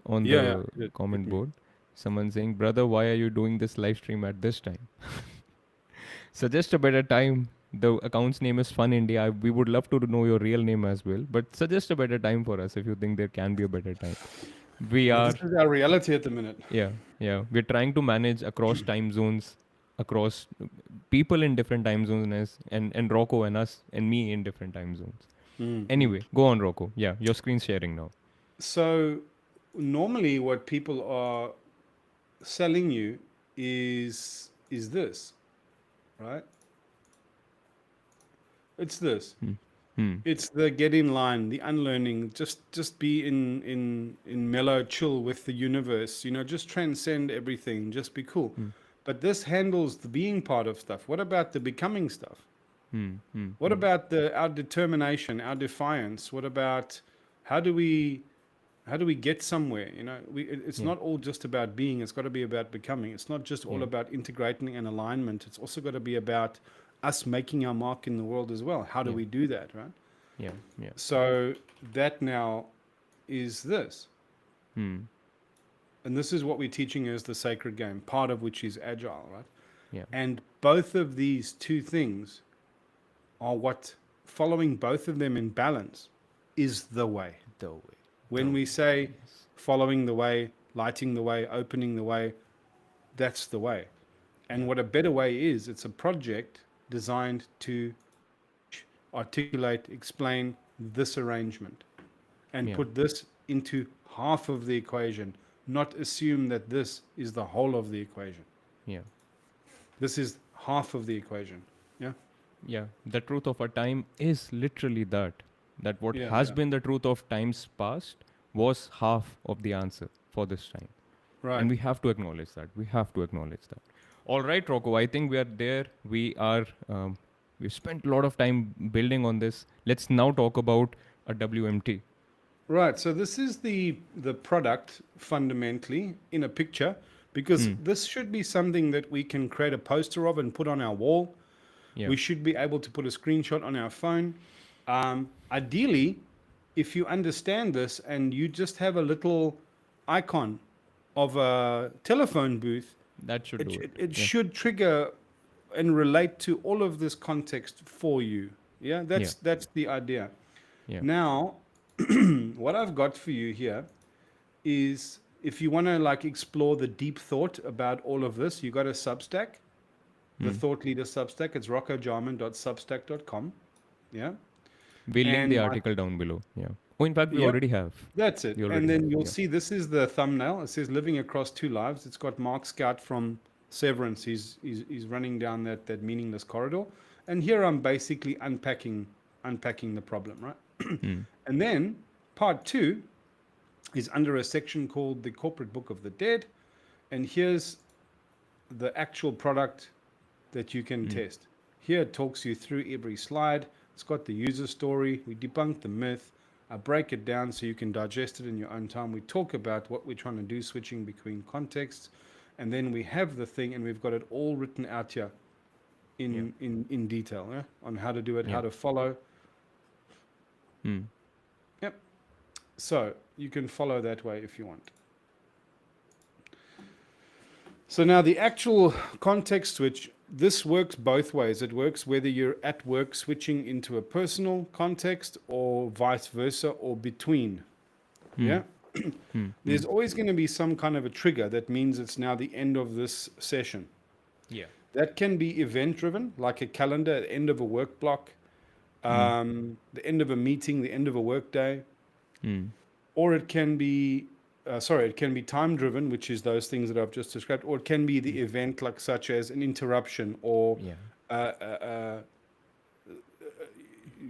on Yeah, yeah, the hit comment me. board. Someone saying, "Brother, why are you doing this live stream at this time? Suggest a better time." The account's name is Fun India. We would love to know your real name as well, but suggest a better time for us if you think there can be a better time. We Yeah, are, this is our reality at the minute. yeah, yeah. We're trying to manage across time zones, across people in different time zones, and Rocco and us and me in different time zones. Mm-hmm. Anyway, go on, Rocco. Yeah, your screen's sharing now. So, normally, what people are selling you is this, right? It's this. Hmm. Hmm. It's the get in line, the unlearning. Just be in mellow chill with the universe. You know, just transcend everything. Just be cool. Hmm. But this handles the being part of stuff. What about the becoming stuff? Hmm. Hmm. What Hmm. about our determination, our defiance? What about how do we how do we get somewhere? You know, it's Yeah. not all just about being. It's got to be about becoming. It's not just all Yeah. about integrating and alignment. It's also got to be about us making our mark in the world as well. How do Yeah. we do that, right? Yeah. Yeah. So that now is this. Hmm. And this is what we're teaching as the sacred game, part of which is agile, right? Yeah. And both of these two things are what, following both of them in balance is the way. The way. The When we way. say Yes. following the way, lighting the way, opening the way, that's the way. And Yeah. what a better way is, it's a project designed to articulate, explain this arrangement and Yeah. put this into half of the equation, not assume that this is the whole of the equation. Yeah. This is half of the equation. Yeah? Yeah. The truth of our time is literally that. That what Yeah, has yeah. been the truth of times past was half of the answer for this time. Right. And we have to acknowledge that. We have to acknowledge that. All right, Rocco, I think we are there. We've spent a lot of time building on this. Let's now talk about a WMT. Right. So this is the product fundamentally in a picture because Hmm. this should be something that we can create a poster of and put on our wall. Yeah. We should be able to put a screenshot on our phone. Ideally, if you understand this and you just have a little icon of a telephone booth, That should do it. it Yeah. should trigger and relate to all of this context for you. Yeah, Yeah. that's the idea. Yeah. Now, what I've got for you here is if you want to like explore the deep thought about all of this, you got a Substack, the Hmm. Thought Leader Substack. It's roccojarman.substack.com. Yeah. We'll link the And article down below. Yeah. Oh, in fact, we yep, already have. that's it. We already And have. then you'll Yeah. see this is the thumbnail. It says Living Across Two Lives. It's got Mark Scout from Severance. He's running down that meaningless corridor. And here I'm basically unpacking the problem, right? Hmm. And then part two is under a section called the Corporate Book of the Dead. And here's the actual product that you can Hmm. test. Here it talks you through every slide. It's got the user story. We debunk the myth. I break it down so you can digest it in your own time. We talk about what we're trying to do, switching between contexts. And then we have the thing and we've got it all written out here Yeah. in detail, yeah? On how to do it, Yeah. how to follow. Hmm. Yep. So you can follow that way if you want. So now the actual context switch, this works both ways. It works whether you're at work switching into a personal context or vice versa or between. Hmm. Yeah. there's always going to be some kind of a trigger that means it's now the end of this session. Yeah. That can be event driven, like a calendar at the end of a work block, the end of a meeting, the end of a work day, or it can be, it can be time driven, which is those things that I've just described, or it can be the event, like such as an interruption, or Yeah. uh, uh, uh,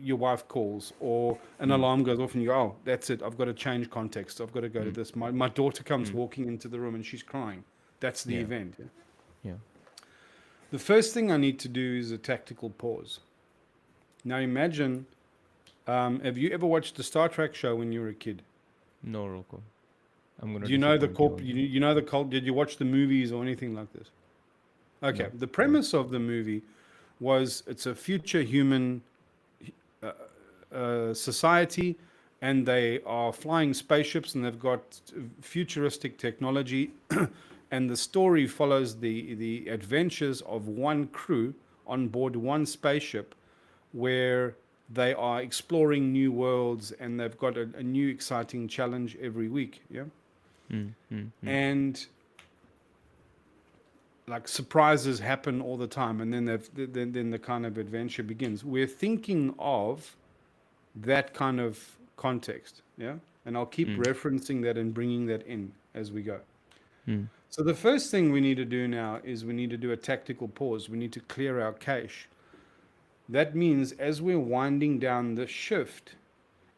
your wife calls, or an alarm goes off, and you go, oh, that's it. I've got to change context. I've got to go to this. My daughter comes walking into the room and she's crying. That's the Yeah. event. Yeah? Yeah. The first thing I need to do is a tactical pause. Now imagine, have you ever watched the Star Trek show when you were a kid? No, Rocco. I'm gonna Do you know the disappoint you on that. you know the cult? Did you watch the movies or anything like this? Okay, No. the No. premise of the movie was it's a future human society, and they are flying spaceships, and they've got futuristic technology, and the story follows the adventures of one crew on board one spaceship, where they are exploring new worlds, and they've got a new exciting challenge every week. Yeah, and like surprises happen all the time, and then the kind of adventure begins. We're thinking of that kind of context, yeah, and I'll keep referencing that and bringing that in as we go. So the first thing we need to do now is we need to do a tactical pause. We need to clear our cache. That means as we're winding down the shift,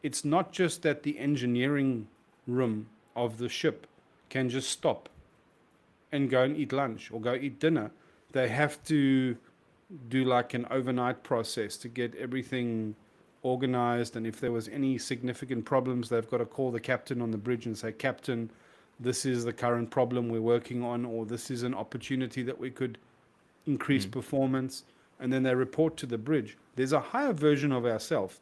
it's not just that the engineering room of the ship can just stop and go and eat lunch or go eat dinner. They have to do like an overnight process to get everything organized. And if there was any significant problems, they've got to call the captain on the bridge and say, Captain, this is the current problem we're working on, or this is an opportunity that we could increase performance. And then they report to the bridge. There's a higher version of ourselves,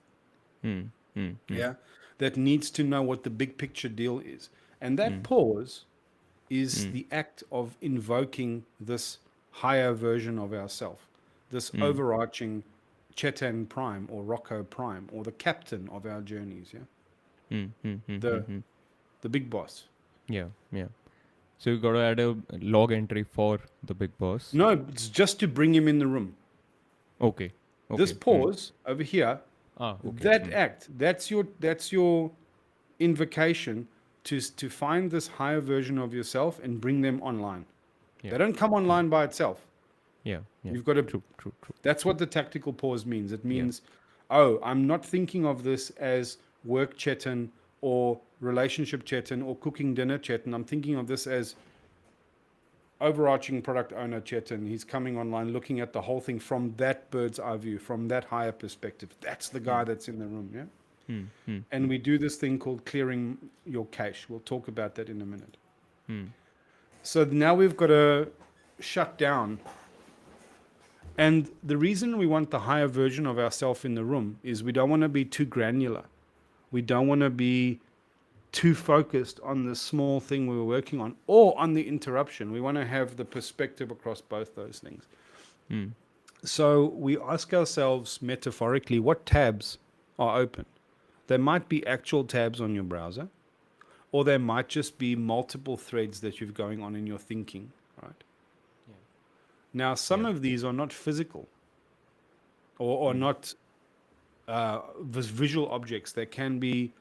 yeah, that needs to know what the big picture deal is. And that pause is the act of invoking this higher version of ourself, this overarching Chetan Prime or Rocco Prime, or the captain of our journeys, yeah, the big boss. Yeah. Yeah. So you gotta add a log entry for the big boss. No, it's just to bring him in the room. Okay. This Okay. pause over here, Okay. that act, that's your invocation to find this higher version of yourself and bring them online. Yeah. They don't come online by itself. Yeah. Yeah. You've got to. True. That's what the tactical pause means. It Yeah. means, oh, I'm not thinking of this as work Chetan or relationship Chetan or cooking dinner Chetan. I'm thinking of this as overarching product owner Chetan. He's coming online, looking at the whole thing from that bird's eye view, from that higher perspective. That's the guy that's in the room, yeah? And we do this thing called clearing your cache. We'll talk about that in a minute. So now we've got to shut down. And the reason we want the higher version of ourselves in the room is we don't want to be too granular. We don't want to be too focused on the small thing we were working on or on the interruption. We want to have the perspective across both those things. So we ask ourselves metaphorically, what tabs are open? There might be actual tabs on your browser, or there might just be multiple threads that you've going on in your thinking, right? Yeah. Now, some of these are not physical or not visual objects. There can be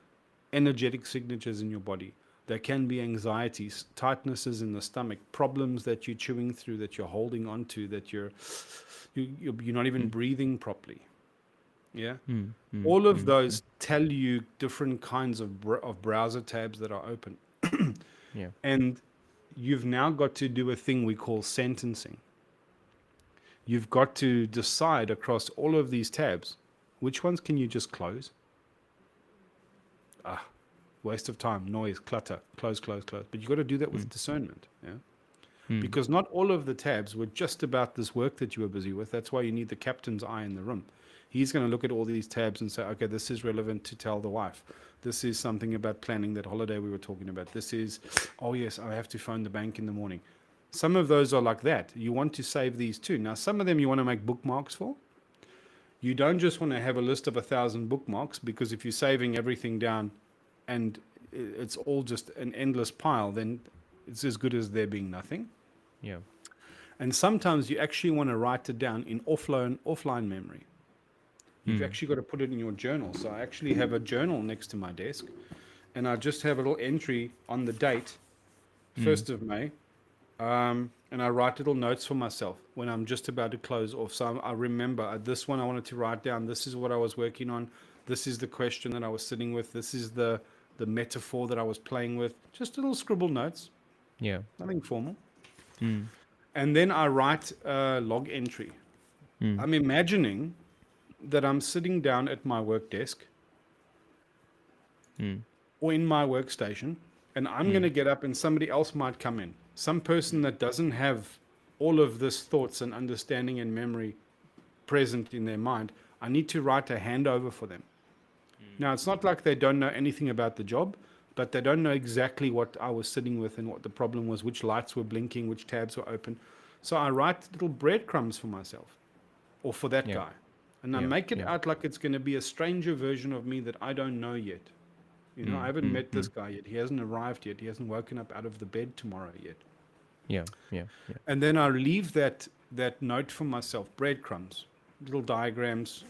energetic signatures in your body. There can be anxieties, tightnesses in the stomach, problems that you're chewing through, that you're holding on to, that you're not even breathing properly. Yeah. All of those tell you different kinds of browser tabs that are open. Yeah. And you've now got to do a thing we call sentencing. You've got to decide across all of these tabs, which ones can you just close? Waste of time, noise, clutter, close. But you've got to do that with discernment. Yeah. Because not all of the tabs were just about this work that you were busy with. That's why you need the captain's eye in the room. He's going to look at all these tabs and say, okay, this is relevant to tell the wife. This is something about planning that holiday we were talking about. This is, oh yes, I have to phone the bank in the morning. Some of those are like that. You want to save these too. Now, some of them you want to make bookmarks for. You don't just want to have a list of 1,000 bookmarks, because if you're saving everything down and it's all just an endless pile, then it's as good as there being nothing. Yeah. And sometimes you actually want to write it down in offline memory. You've Hmm. actually got to put it in your journal. So I actually have a journal next to my desk, and I just have a little entry on the date, Hmm. 1st of May, and I write little notes for myself when I'm just about to close off. So I remember this one I wanted to write down. This is what I was working on. This is the question that I was sitting with. This is the metaphor that I was playing with. Just little scribble notes, Yeah. nothing formal. Hmm. And then I write a log entry. Hmm. I'm imagining that I'm sitting down at my work desk Hmm. or in my workstation, and I'm going Hmm. to get up and somebody else might come in. Some person that doesn't have all of this thoughts and understanding and memory present in their mind. I need to write a handover for them. Now, it's not like they don't know anything about the job, but they don't know exactly what I was sitting with and what the problem was, which lights were blinking, which tabs were open. So I write little breadcrumbs for myself or for that Yeah. guy. And I Yeah. make it Yeah. out like it's going to be a stranger version of me that I don't know yet. You know, Hmm. I haven't Hmm. met Hmm. this guy yet. He hasn't arrived yet. He hasn't woken up out of the bed tomorrow yet. Yeah. Yeah. Yeah. And then I leave that note for myself, breadcrumbs, little diagrams,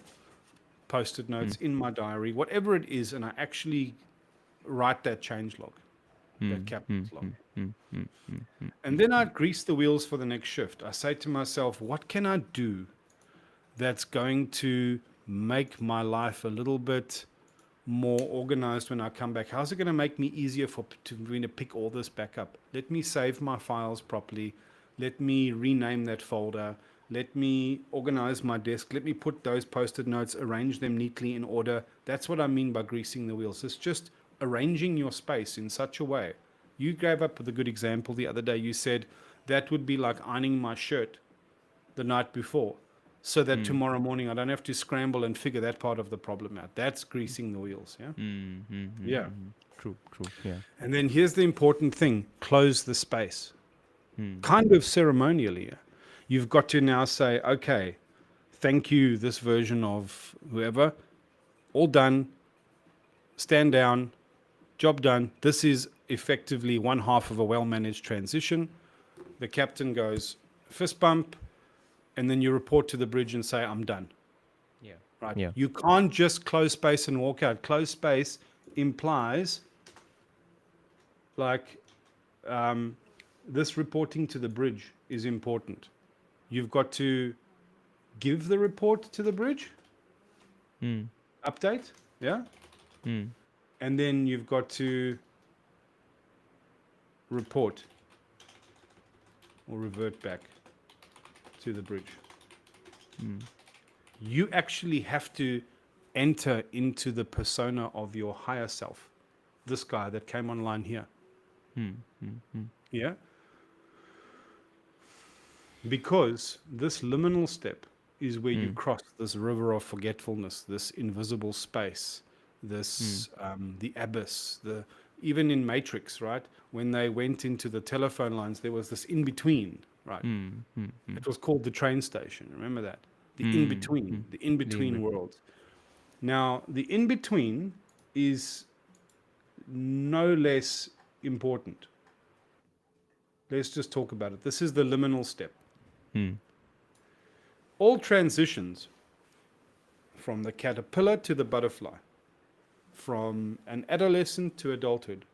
post-it Hmm. notes in my diary, whatever it is, and I actually write that change log, Hmm. that Hmm. captain's log. Hmm. Hmm. Hmm. Hmm. Hmm. And then I grease the wheels for the next shift. I say to myself, what can I do that's going to make my life a little bit more organized when I come back? How's it going to make me easier me to pick all this back up? Let me save my files properly. Let me rename that folder. Let me organize my desk. Let me put those post-it notes, arrange them neatly in order. That's what I mean by greasing the wheels. It's just arranging your space in such a way. You gave up with a good example the other day. You said that would be like ironing my shirt the night before so that Hmm. tomorrow morning I don't have to scramble and figure that part of the problem out. That's greasing the wheels. Yeah. Hmm. Hmm. Hmm. Yeah. Hmm. True. True. Yeah. And then here's the important thing, close the space. Hmm. Kind of ceremonially. You've got to now say, okay, thank you, this version of whoever, all done, stand down, job done. This is effectively one half of a well managed transition. The captain goes, fist bump, and then you report to the bridge and say, I'm done. Yeah. Right? Yeah. You can't just close space and walk out. Close space implies like this reporting to the bridge is important. You've got to give the report to the bridge, Hmm. update, yeah, Hmm. and then you've got to report or revert back to the bridge. Hmm. You actually have to enter into the persona of your higher self, this guy that came online here, Hmm. Hmm. Hmm. yeah, because this liminal step is where you Hmm. cross this river of forgetfulness, this invisible space, Hmm. this the abyss. The even in Matrix, right? When they went into the telephone lines, there was this in between, right? Hmm. Hmm. Hmm. It was called the train station. Remember that? The in Hmm. Hmm. between, the in The in between between. worlds. Now, the in between is no less important. Let's just talk about it. This is the liminal step. Hmm. All transitions from the caterpillar to the butterfly, from an adolescent to adulthood,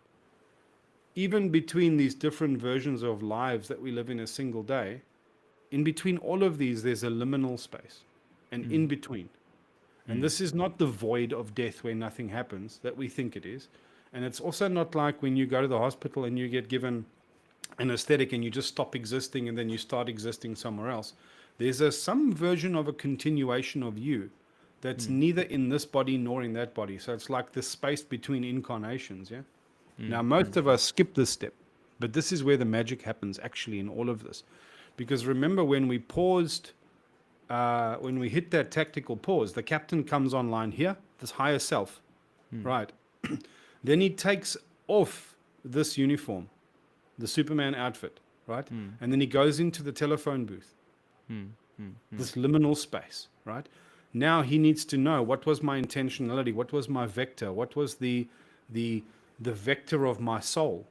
even between these different versions of lives that we live in a single day, in between all of these, there's a liminal space, an Hmm. in between. And Hmm. this is not the void of death where nothing happens that we think it is. And it's also not like when you go to the hospital and you get given anesthetic and you just stop existing and then you start existing somewhere else. There's some version of a continuation of you that's Hmm. neither in this body nor in that body. So it's like this space between incarnations. Yeah. Hmm. Now, Hmm. most of us skip this step, but this is where the magic happens actually in all of this. Because remember when we paused, when we hit that tactical pause, the captain comes online here, this higher self, Hmm. right? Then he takes off this uniform, the Superman outfit, right? Hmm. And then he goes into the telephone booth, Hmm. Hmm. Hmm. this liminal space, right? Now he needs to know what was my intentionality, what was my vector, what was the the vector of my soul.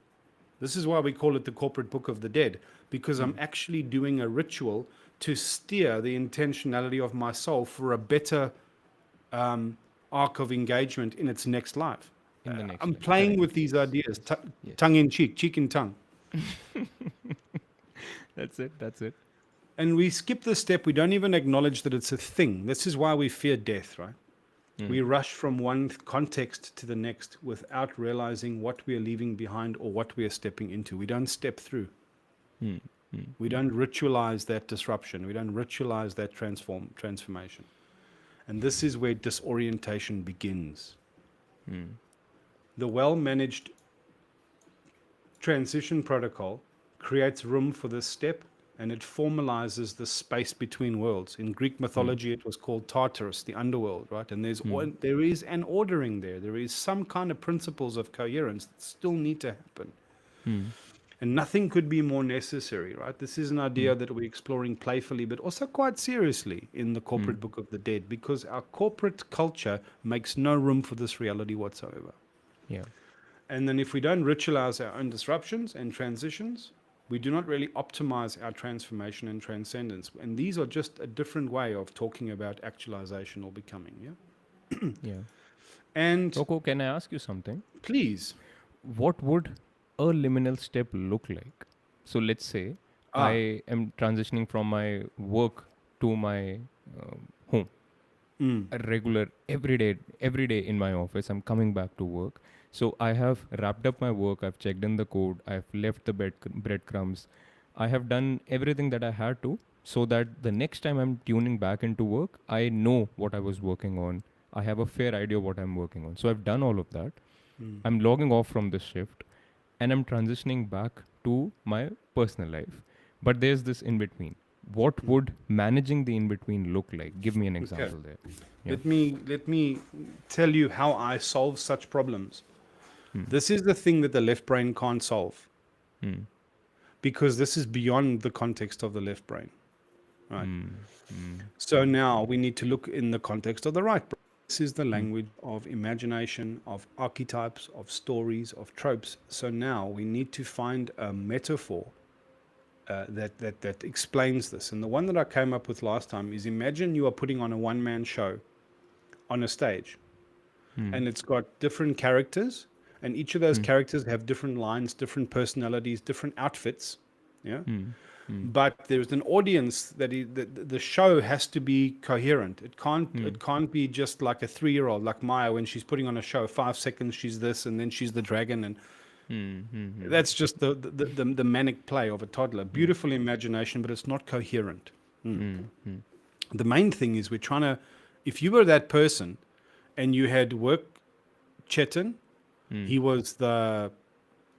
This is why we call it the corporate book of the dead, because I'm actually doing a ritual to steer the intentionality of my soul for a better arc of engagement in its next life. In the next I'm life. playing Correct. with these Yes. ideas, Yes. Yes. tongue in cheek, cheek in tongue. That's it. That's it. And we skip this step. We don't even acknowledge that it's a thing. This is why we fear death, right? We rush from one context to the next without realizing what we are leaving behind or what we are stepping into. We don't step through. We don't ritualize that disruption. We don't ritualize that transformation. And this is where disorientation begins. The well-managed transition protocol creates room for this step, and it formalizes the space between worlds. In Greek mythology, it was called Tartarus, the underworld, right? And there is an ordering there. There is some kind of principles of coherence that still need to happen. And nothing could be more necessary, right? This is an idea that we're exploring playfully, but also quite seriously in the corporate book of the dead, because our corporate culture makes no room for this reality whatsoever. Yeah. And then if we don't ritualize our own disruptions and transitions, we do not really optimize our transformation and transcendence. And these are just a different way of talking about actualization or becoming. Yeah. Yeah. And Rocco, can I ask you something? please, What would a liminal step look like? So let's say I am transitioning from my work to my home. A regular every day in my office. I'm coming back to work. So I have wrapped up my work. I've checked in the code. I've left the breadcrumbs. I have done everything that I had to, so that the next time I'm tuning back into work, I know what I was working on. I have a fair idea of what I'm working on. So I've done all of that. I'm logging off from this shift, and I'm transitioning back to my personal life. But there's this in between. What would managing the in between look like? Give me an okay, example there. Yeah. let me tell you how I solve such problems. This is the thing that the left brain can't solve, because this is beyond the context of the left brain, right? So now we need to look in the context of the right brain. This is the language of imagination, of archetypes, of stories, of tropes. So now we need to find a metaphor that explains this. And the one that I came up with last time is, imagine you are putting on a one-man show on a stage, and it's got different characters, and each of those characters have different lines, different personalities, different outfits. Yeah. But there's an audience that the show has to be coherent. It can't be just like a 3-year-old, like Maya, when she's putting on a show. 5 seconds she's this, and then she's the dragon, and that's just the manic play of a toddler. Beautiful imagination, but it's not coherent. The main thing is, we're trying to, if you were that person and you had work Chetan, he was the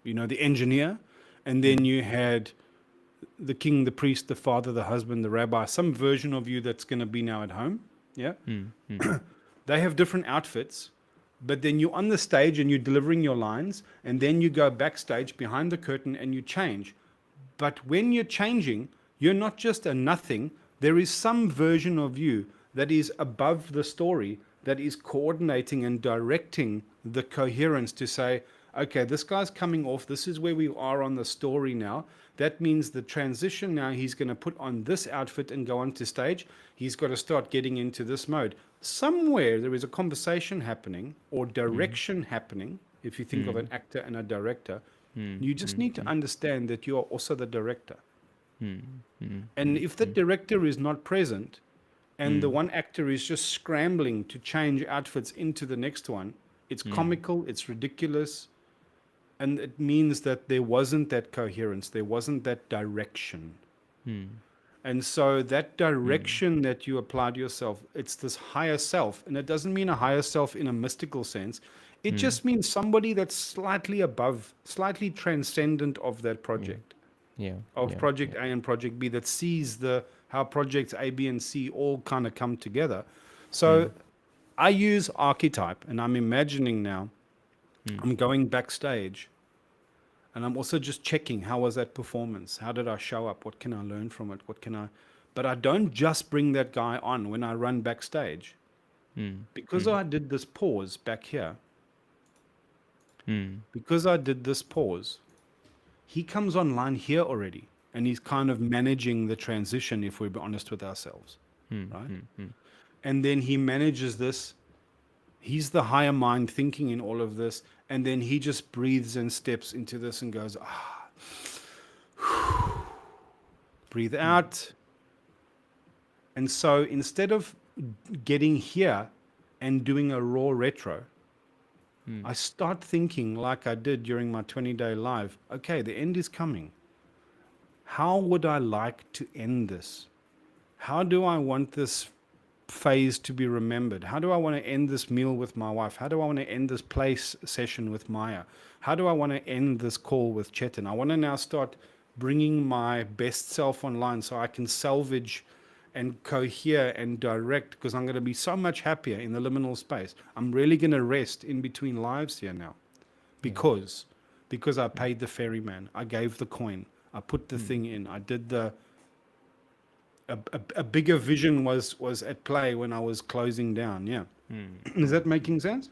engineer, and then you had the king, the priest, the father, the husband, the rabbi, some version of you that's going to be now at home. Yeah. They have different outfits, but then you're on the stage and you're delivering your lines, and then you go backstage behind the curtain and you change. But when you're changing, you're not just a nothing. There is some version of you that is above the story, that is coordinating and directing the coherence to say, okay, this guy's coming off. This is where we are on the story now. That means the transition now, he's going to put on this outfit and go onto stage. He's got to start getting into this mode. Somewhere there is a conversation happening or direction happening. If you think of an actor and a director, you just need to understand that you are also the director. And if the director is not present, and the one actor is just scrambling to change outfits into the next one, it's comical, it's ridiculous, and it means that there wasn't that coherence, there wasn't that direction. And so that direction that you applied yourself, it's this higher self. And it doesn't mean a higher self in a mystical sense. It just means somebody that's slightly above, slightly transcendent of that project. Of project A and project B, that sees how projects A, B, and C all kind of come together. So I use archetype, and I'm imagining now, I'm going backstage, and I'm also just checking, how was that performance? How did I show up? What can I learn from it? But I don't just bring that guy on when I run backstage. Because I did this pause back here, Mm. Because I did this pause, he comes online here already, and he's kind of managing the transition, if we're honest with ourselves, Mm. right? Mm. Mm. And then he manages this. He's the higher mind thinking in all of this, and then he just breathes and steps into this and goes, breathe Mm. out. And so instead of getting here and doing a raw retro, Mm. I start thinking like I did during my 20-day live. Okay, the end is coming. How would I like to end this? How do I want this phase to be remembered? How do I want to end this meal with my wife? How do I want to end this session with Maya? How do I want to end this call with Chetan? I want to now start bringing my best self online so I can salvage and cohere and direct, because I'm going to be so much happier in the liminal space. I'm really going to rest in between lives here now, Yeah. because I Mm. paid the ferryman. I gave the coin. I put the Mm. thing in. I did the a bigger vision was at play when I was closing down. Yeah. Mm. Is Mm. that making sense?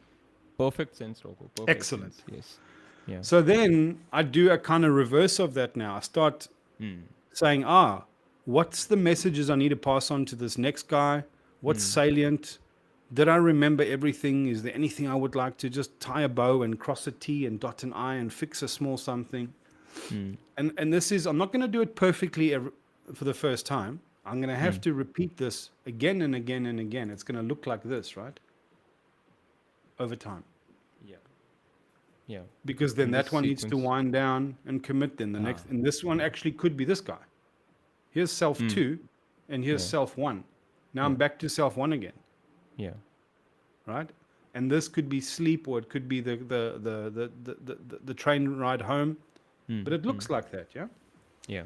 Perfect sense, Rocco. Perfect sense. Excellent. Yes. Yeah. So then I do a kind of reverse of that now. I start Mm. saying, what's the messages I need to pass on to this next guy? What's Mm. salient? Did I remember everything? Is there anything I would like to just tie a bow and cross a T and dot an I and fix a small something? Mm. And this is, I'm not going to do it perfectly for the first time. I'm going to have Mm. to repeat this again and again and again. It's going to look like this, right? Over time. Yeah. Yeah. Because then In this that one needs to sequence. wind down and commit. Then the Ah. next, and this one actually could be this guy. Here's self Mm. 2 and here's Yeah. self 1. Now I'm Yeah. back to self 1 again, Yeah. right? And this could be sleep, or it could be the train ride home, Mm. but it Mm. looks like that, yeah? Yeah.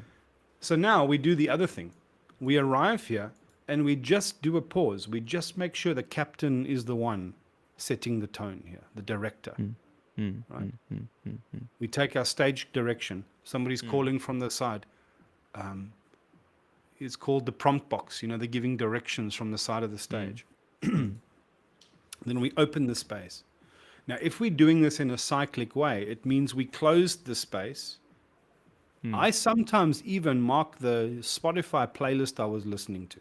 So now we do the other thing. We arrive here and we just do a pause. We just make sure the captain is the one setting the tone here, the director, Mm. Mm. right? Mm. Mm. Mm. Mm. We take our stage direction. Somebody's Mm. calling from the side. It's called the prompt box. You know, they're giving directions from the side of the Mm. stage. Mm. Then we open the space. Now, if we're doing this in a cyclic way, it means we closed the space. Mm. I sometimes even mark the Spotify playlist I was listening to.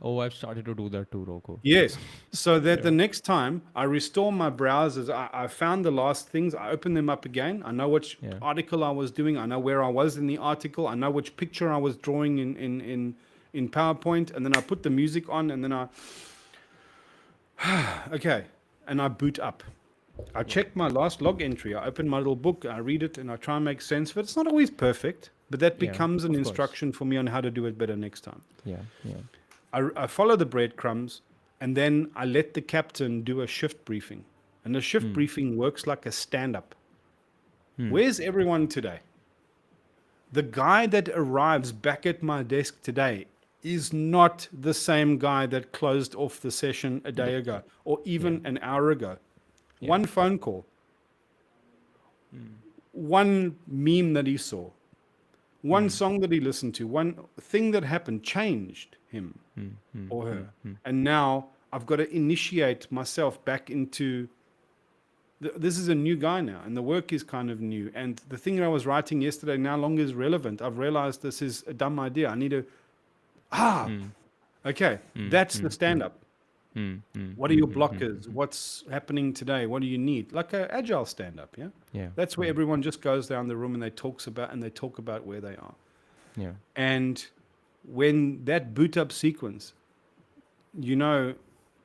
Oh, I've started to do that too, Rocco. Yes. So that Yeah. the next time I restore my browsers, I found the last things, I open them up again. I know which Yeah. article I was doing. I know where I was in the article. I know which picture I was drawing in PowerPoint. And then I put the music on, and then okay. And I boot up. I Yeah. check my last log entry. I open my little book. I read it and I try and make sense of it. It's not always perfect, but that Yeah. becomes an Of course. instruction for me on how to do it better next time. Yeah. Yeah. I follow the breadcrumbs, and then I let the captain do a shift briefing. And the shift Mm. briefing works like a stand-up. Mm. Where's everyone today? The guy that arrives back at my desk today is not the same guy that closed off the session a day ago or even Yeah. an hour ago. Yeah. One phone call, Mm. one meme that he saw, one Mm. song that he listened to, one thing that happened changed him Mm. Mm. or Mm. her. Mm. And now I've got to initiate myself back into this is a new guy now, and the work is kind of new. And the thing that I was writing yesterday no longer is relevant. I've realized this is a dumb idea. I need to, Mm. okay, Mm. that's the Mm. stand up. Mm. Mm. What are Mm. your Mm. blockers? What's happening today? What do you need? Like a agile stand up, yeah? Yeah. That's where Yeah. everyone just goes down the room and they talk about where they are. Yeah. And when that boot up sequence, you know,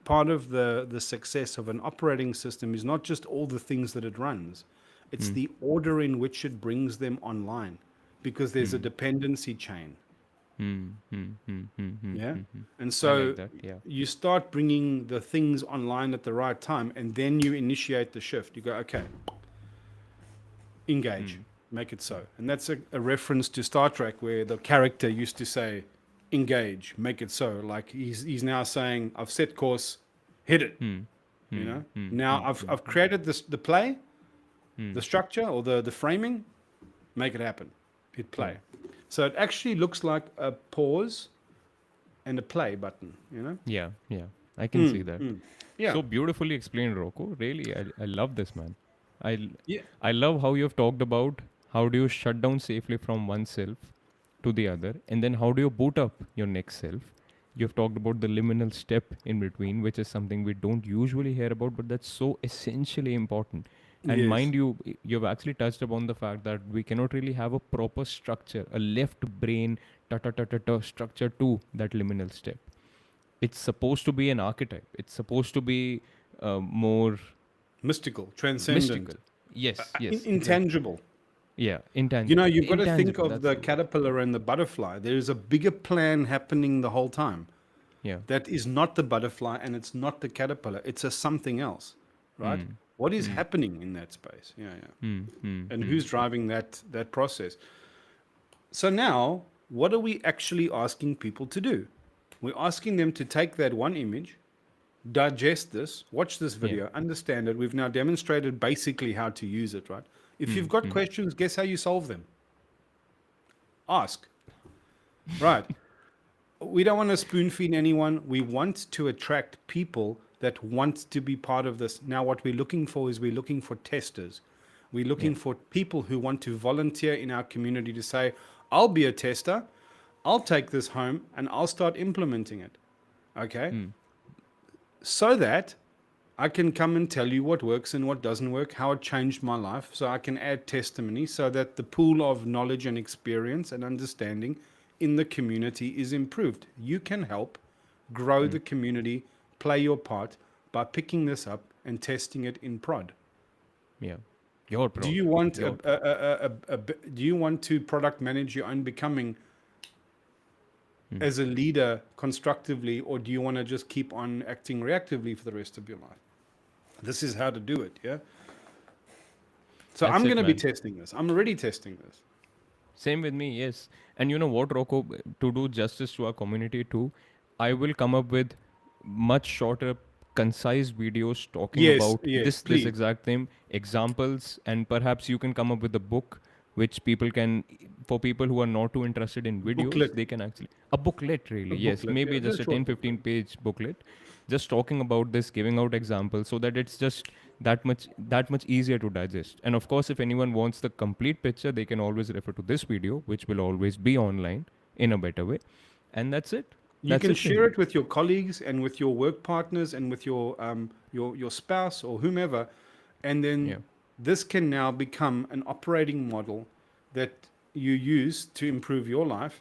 part of the success of an operating system is not just all the things that it runs, it's Mm. the order in which it brings them online, because there's a Mm. dependency chain. Mm. Mm. Mm. Mm. Mm. Yeah. Mm. And I so like that. Yeah. you start bringing the things online at the right time, and then you initiate the shift. You go, okay, engage, Mm. make it so. And that's a reference to Star Trek, where the character used to say, engage, make it so. Like he's now saying, I've set course, hit it. Mm. You Mm. know, Mm. now Mm. I've created the play, Mm. the structure, or the framing, make it happen, hit play. So it actually looks like a pause and a play button, you know. Yeah. Yeah. I can see that. Yeah. So beautifully explained, Rocco. Really, I love this, man. I l- Yeah. I love how you've talked about how do you shut down safely from oneself to the other, and then how do you boot up your next self. You've talked about the liminal step in between, which is something we don't usually hear about, but that's so essentially important. And Yes. mind you, you've actually touched upon the fact that we cannot really have a proper structure, a left brain ta ta ta ta ta structure to that liminal step. It's supposed to be an archetype. It's supposed to be more Mystical, transcendent, mystical. Yes, yes, exactly. intangible. Yeah, You know, you've got to think intangible. of That's the the word. caterpillar and the butterfly. There is a bigger plan happening the whole time. Yeah. That is not the butterfly and it's not the caterpillar. It's a something else, right? Hmm. What is Hmm. happening in that space? Yeah, yeah. Hmm. Hmm. And Hmm. who's driving that process? So now, what are we actually asking people to do? We're asking them to take that one image, digest this, watch this Yeah. video, understand it. We've now demonstrated basically how to use it, right? If Hmm. you've got Hmm. questions, guess how you solve them? Ask, right? We don't want to spoon feed anyone. We want to attract people that want to be part of this. Now, what we're looking for is we're looking for testers. We're Yeah. looking for people who want to volunteer in our community to say, I'll be a tester, I'll take this home and I'll start implementing it. Okay. Hmm. So that I can come and tell you what works and what doesn't work, how it changed my life. So I can add testimony so that the pool of knowledge and experience and understanding in the community is improved. You can help grow Hmm. the community, play your part by picking this up and testing it in prod. Yeah. You're Do proud. you want You're proud. do you want to product manage your own becoming Hmm. as a leader constructively, or do you want to just keep on acting reactively for the rest of your life? This is how to do it. Yeah. So That's I'm going it, to be man. testing this. I'm already testing this. Same with me, yes. And you know what, Rocco, to do justice to our community too, I will come up with much shorter, concise videos talking Yes, about yes, this please. exact thing, examples, and perhaps you can come up with a book which people can, for people who are not too interested in videos, Booklet. they can actually, a booklet A really, yes, booklet. Yeah, maybe just just a a 10, short booklet. 15 page booklet, just talking about this, giving out examples so that it's just that much easier to digest. And of course, if anyone wants the complete picture, they can always refer to this video, which will always be online in a better way. And that's it. You That's can it, share James. it with your colleagues and with your work partners and with your spouse or whomever, and then Yeah. this can now become an operating model that you use to improve your life.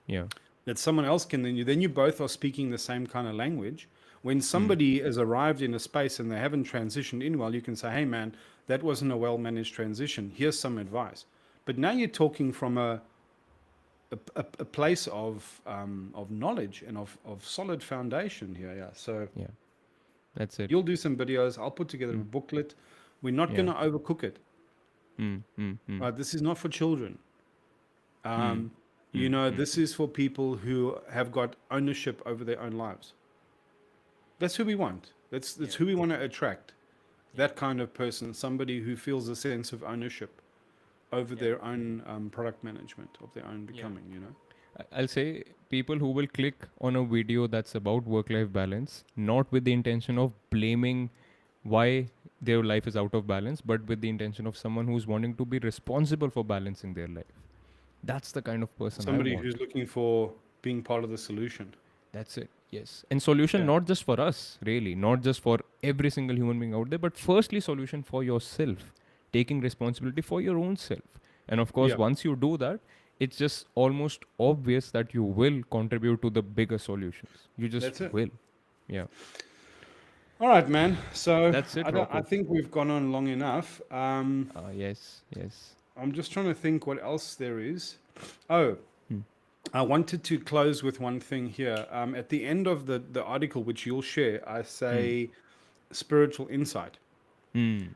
Yeah. That someone else can then you both are speaking the same kind of language. When Hmm. somebody has arrived in a space and they haven't transitioned in well, you can say, hey man, that wasn't a well managed transition, here's some advice. But now you're talking from a place of knowledge and of solid foundation here. Yeah, so Yeah. That's it. you'll do some videos, I'll put together a Hmm. booklet. We're not going Yeah. to overcook it. Hmm. Hmm. Hmm. This is not for children. Hmm. um, Hmm. Hmm. this is for people who have got ownership over their own lives. That's who we want. That's Yeah. who we want to attract. Yeah. That kind of person, somebody who feels a sense of ownership over Yeah. their own product management of their own Yeah. becoming. You know. I'll say people who will click on a video that's about work life balance, not with the intention of blaming why their life is out of balance, but with the intention of someone who's wanting to be responsible for balancing their life. That's the kind of person I Somebody want. who's looking for being part of the solution. That's it. Yes. And solution Yeah. not just for us, really, not just for every single human being out there, but firstly, solution for yourself, taking responsibility for your own self. And of course, Yeah. once you do that, it's just almost obvious that you will contribute to the bigger solutions. You just That's it. will. Yeah. All right, man. So That's I it, don't. I Rocco. think we've gone on long enough. Yes. Yes. I'm just trying to think what else there is. Oh, Hmm. I wanted to close with one thing here. At the end of the article, which you'll share, I Hmm. say spiritual insight. Hmm.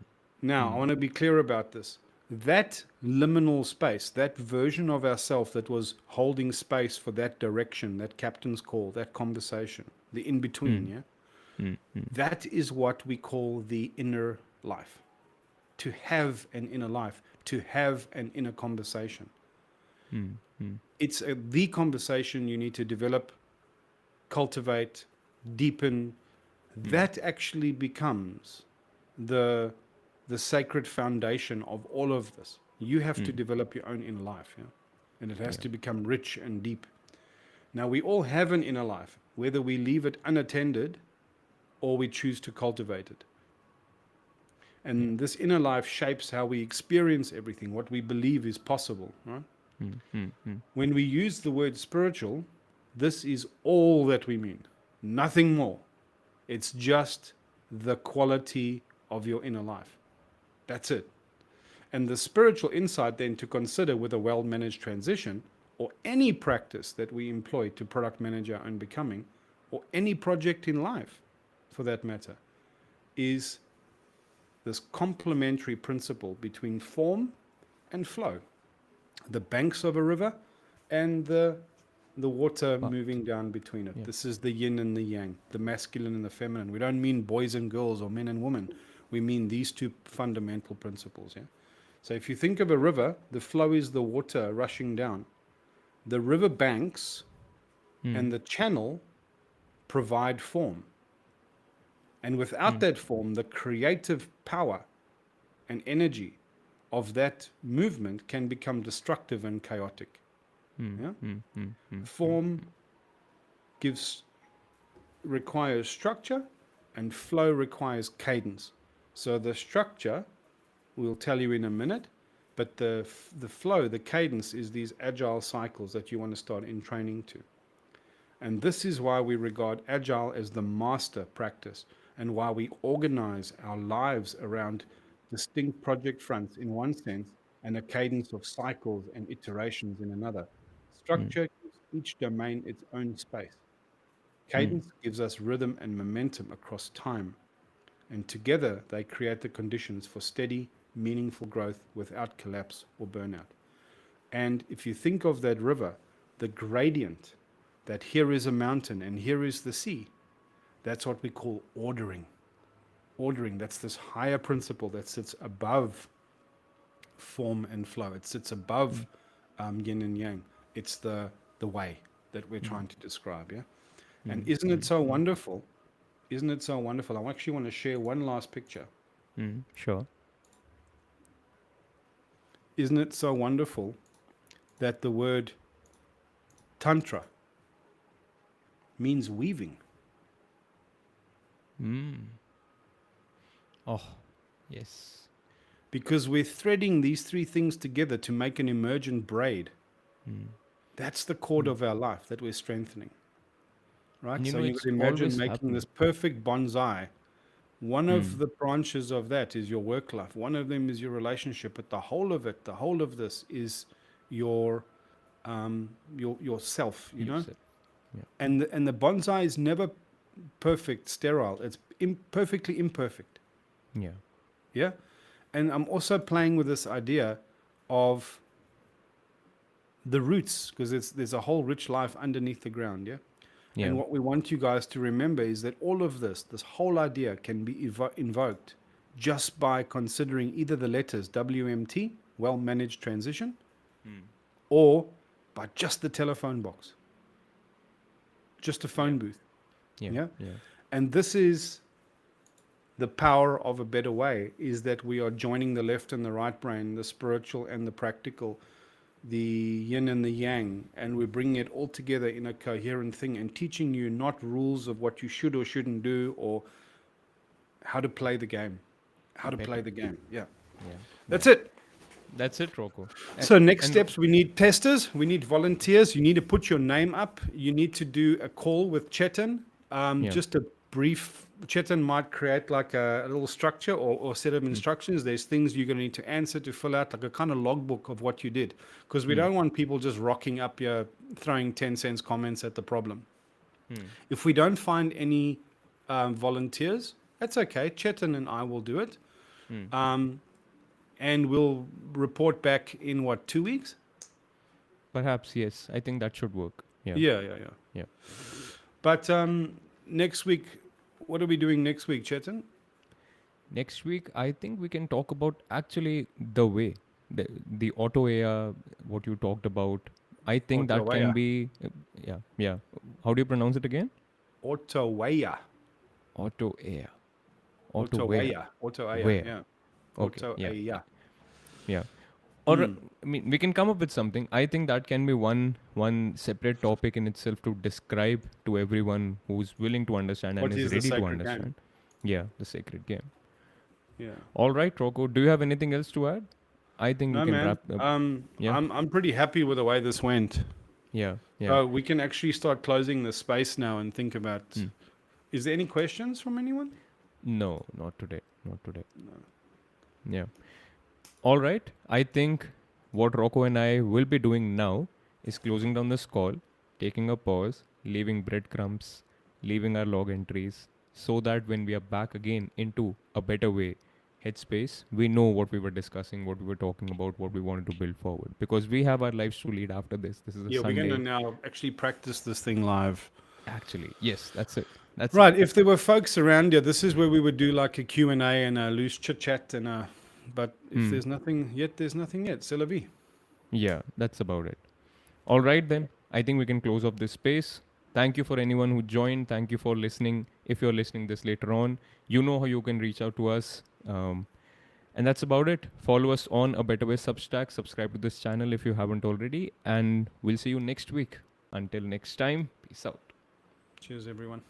Now, I Hmm. want to be clear about this. That liminal space, that version of ourself that was holding space for that direction, that captain's call, that conversation, the in Hmm. between, yeah, Hmm. Hmm. that is what we call the inner life. To have an inner life, to have an inner conversation. Hmm. Hmm. It's the conversation you need to develop, cultivate, deepen. Hmm. That actually becomes the the sacred foundation of all of this. You have to Mm. develop your own inner life, yeah? And it has Yeah. to become rich and deep. Now, we all have an inner life, whether we leave it unattended or we choose to cultivate it. Yeah. And this inner life shapes how we experience everything, what we believe is possible, right? Mm. Mm. Mm. When we use the word spiritual, this is all that we mean, nothing more. It's just the quality of your inner life. That's it. And the spiritual insight then to consider with a well managed transition, or any practice that we employ to product manage our own becoming, or any project in life for that matter, is this complementary principle between form and flow, the banks of a river and the water But moving down between it. yeah. This is the yin and the yang, the masculine and the feminine. We don't mean boys and girls or men and women. We mean these two fundamental principles. Yeah. So if you think of a river, the flow is the water rushing down. The river banks Mm. and the channel provide form. And without Mm. that form, the creative power and energy of that movement can become destructive and chaotic. Mm. Yeah? Mm. Mm. Mm. Mm. Form gives requires structure and flow requires cadence. So the structure we'll tell you in a minute, but the flow, the cadence is these agile cycles that you want to start in training to. And this is why we regard Agile as the master practice and why we organize our lives around distinct project fronts in one sense and a cadence of cycles and iterations in another. Mm. Structure gives each domain its own space. Mm. Cadence gives us rhythm and momentum across time. And together they create the conditions for steady, meaningful growth without collapse or burnout. And if you think of that river, the gradient, that here is a mountain and here is the sea, that's what we call ordering. Ordering, that's this higher principle that sits above form and flow. It sits above Mm. yin and yang. It's the way that we're Mm. trying to describe, yeah? And Mm. isn't it Mm. so Mm. wonderful? Isn't it so wonderful? I actually want to share one last picture. Mm. Sure. Isn't it so wonderful that the word tantra means weaving? Mm. Oh, yes. Because we're threading these three things together to make an emergent braid. Mm. That's the cord Mm. of our life that we're strengthening, right? And So you it's could imagine always making this happening. perfect bonsai. One of Mm. the branches of that is your work life. One of them is your relationship, but the whole of it, the whole of this is your yourself, you know. Yourself. Yeah. And the bonsai is never perfect, sterile. It's perfectly imperfect. Yeah. Yeah. And I'm also playing with this idea of the roots because there's a whole rich life underneath the ground. Yeah. Yeah. And what we want you guys to remember is that all of this whole idea can be invoked just by considering either the letters WMT, well managed transition, Mm. or by just the telephone box, just a Yeah. phone booth. Yeah. Yeah. Yeah. And this is the power of a better way, is that we are joining the left and the right brain, the spiritual and the practical, the yin and the yang, and we're bringing it all together in a coherent thing and teaching you not rules of what you should or shouldn't do or how to play the game. How to play Better. the game. Yeah. Yeah. Yeah. That's it. That's it, Rocco. So next And steps, we need testers, we need volunteers. You need to put your name up. You need to do a call with Chetan. yeah. Just a brief. Chetan might create like a little structure or set of Mm. instructions. There's things you're going to need to answer to fill out, like a kind of logbook of what you did, because we Mm. don't want people just rocking up here, throwing 10 cents comments at the problem. Mm. If we don't find any volunteers, that's okay. Chetan and I will do it. Mm. And we'll report back in what, 2 weeks? Perhaps yes. I think that should work. Yeah. Yeah. Yeah. But next week, what are we doing next week, Chetan? Next week, I think we can talk about actually the way, the auto AI, what you talked about. I think that can Otawaya. be, yeah, yeah. How do you pronounce it again? Otawaya. Auto AI. Auto where? Otawaya. Otawaya. Where? Yeah. Okay. Auto Yeah. yeah. Yeah. Or Mm. I mean, we can come up with something. I think that can be one separate topic in itself to describe to everyone who's willing to understand and What is is the ready to sacred game? understand. Yeah, the sacred game. Yeah. All right, Rocco. Do you have anything else to add? I think we No, can man. wrap up. Yeah. I'm pretty happy with the way this went. Yeah. Yeah. So we can actually start closing the space now and think about. Hmm. Is there any questions from anyone? No, not today. Not today. No. Yeah. All right. I think what Rocco and I will be doing now is closing down this call, taking a pause, leaving breadcrumbs, leaving our log entries, so that when we are back again into a better way, headspace, we know what we were discussing, what we were talking about, what we wanted to build forward. Because we have our lives to lead after this. This is a Yeah, we're going to Sunday. now actually practice this thing live. Actually, yes, that's it. That's it. Right. If there were folks around here, this is where we would do like a Q&A and a loose chit chat and a. But if Hmm. there's nothing yet, there's nothing yet. C'est la vie. Yeah, that's about it. All right, then. I think we can close off this space. Thank you for anyone who joined. Thank you for listening. If you're listening this later on, you know how you can reach out to us. And that's about it. Follow us on A Better Way Substack. Subscribe to this channel if you haven't already. And we'll see you next week. Until next time, peace out. Cheers, everyone.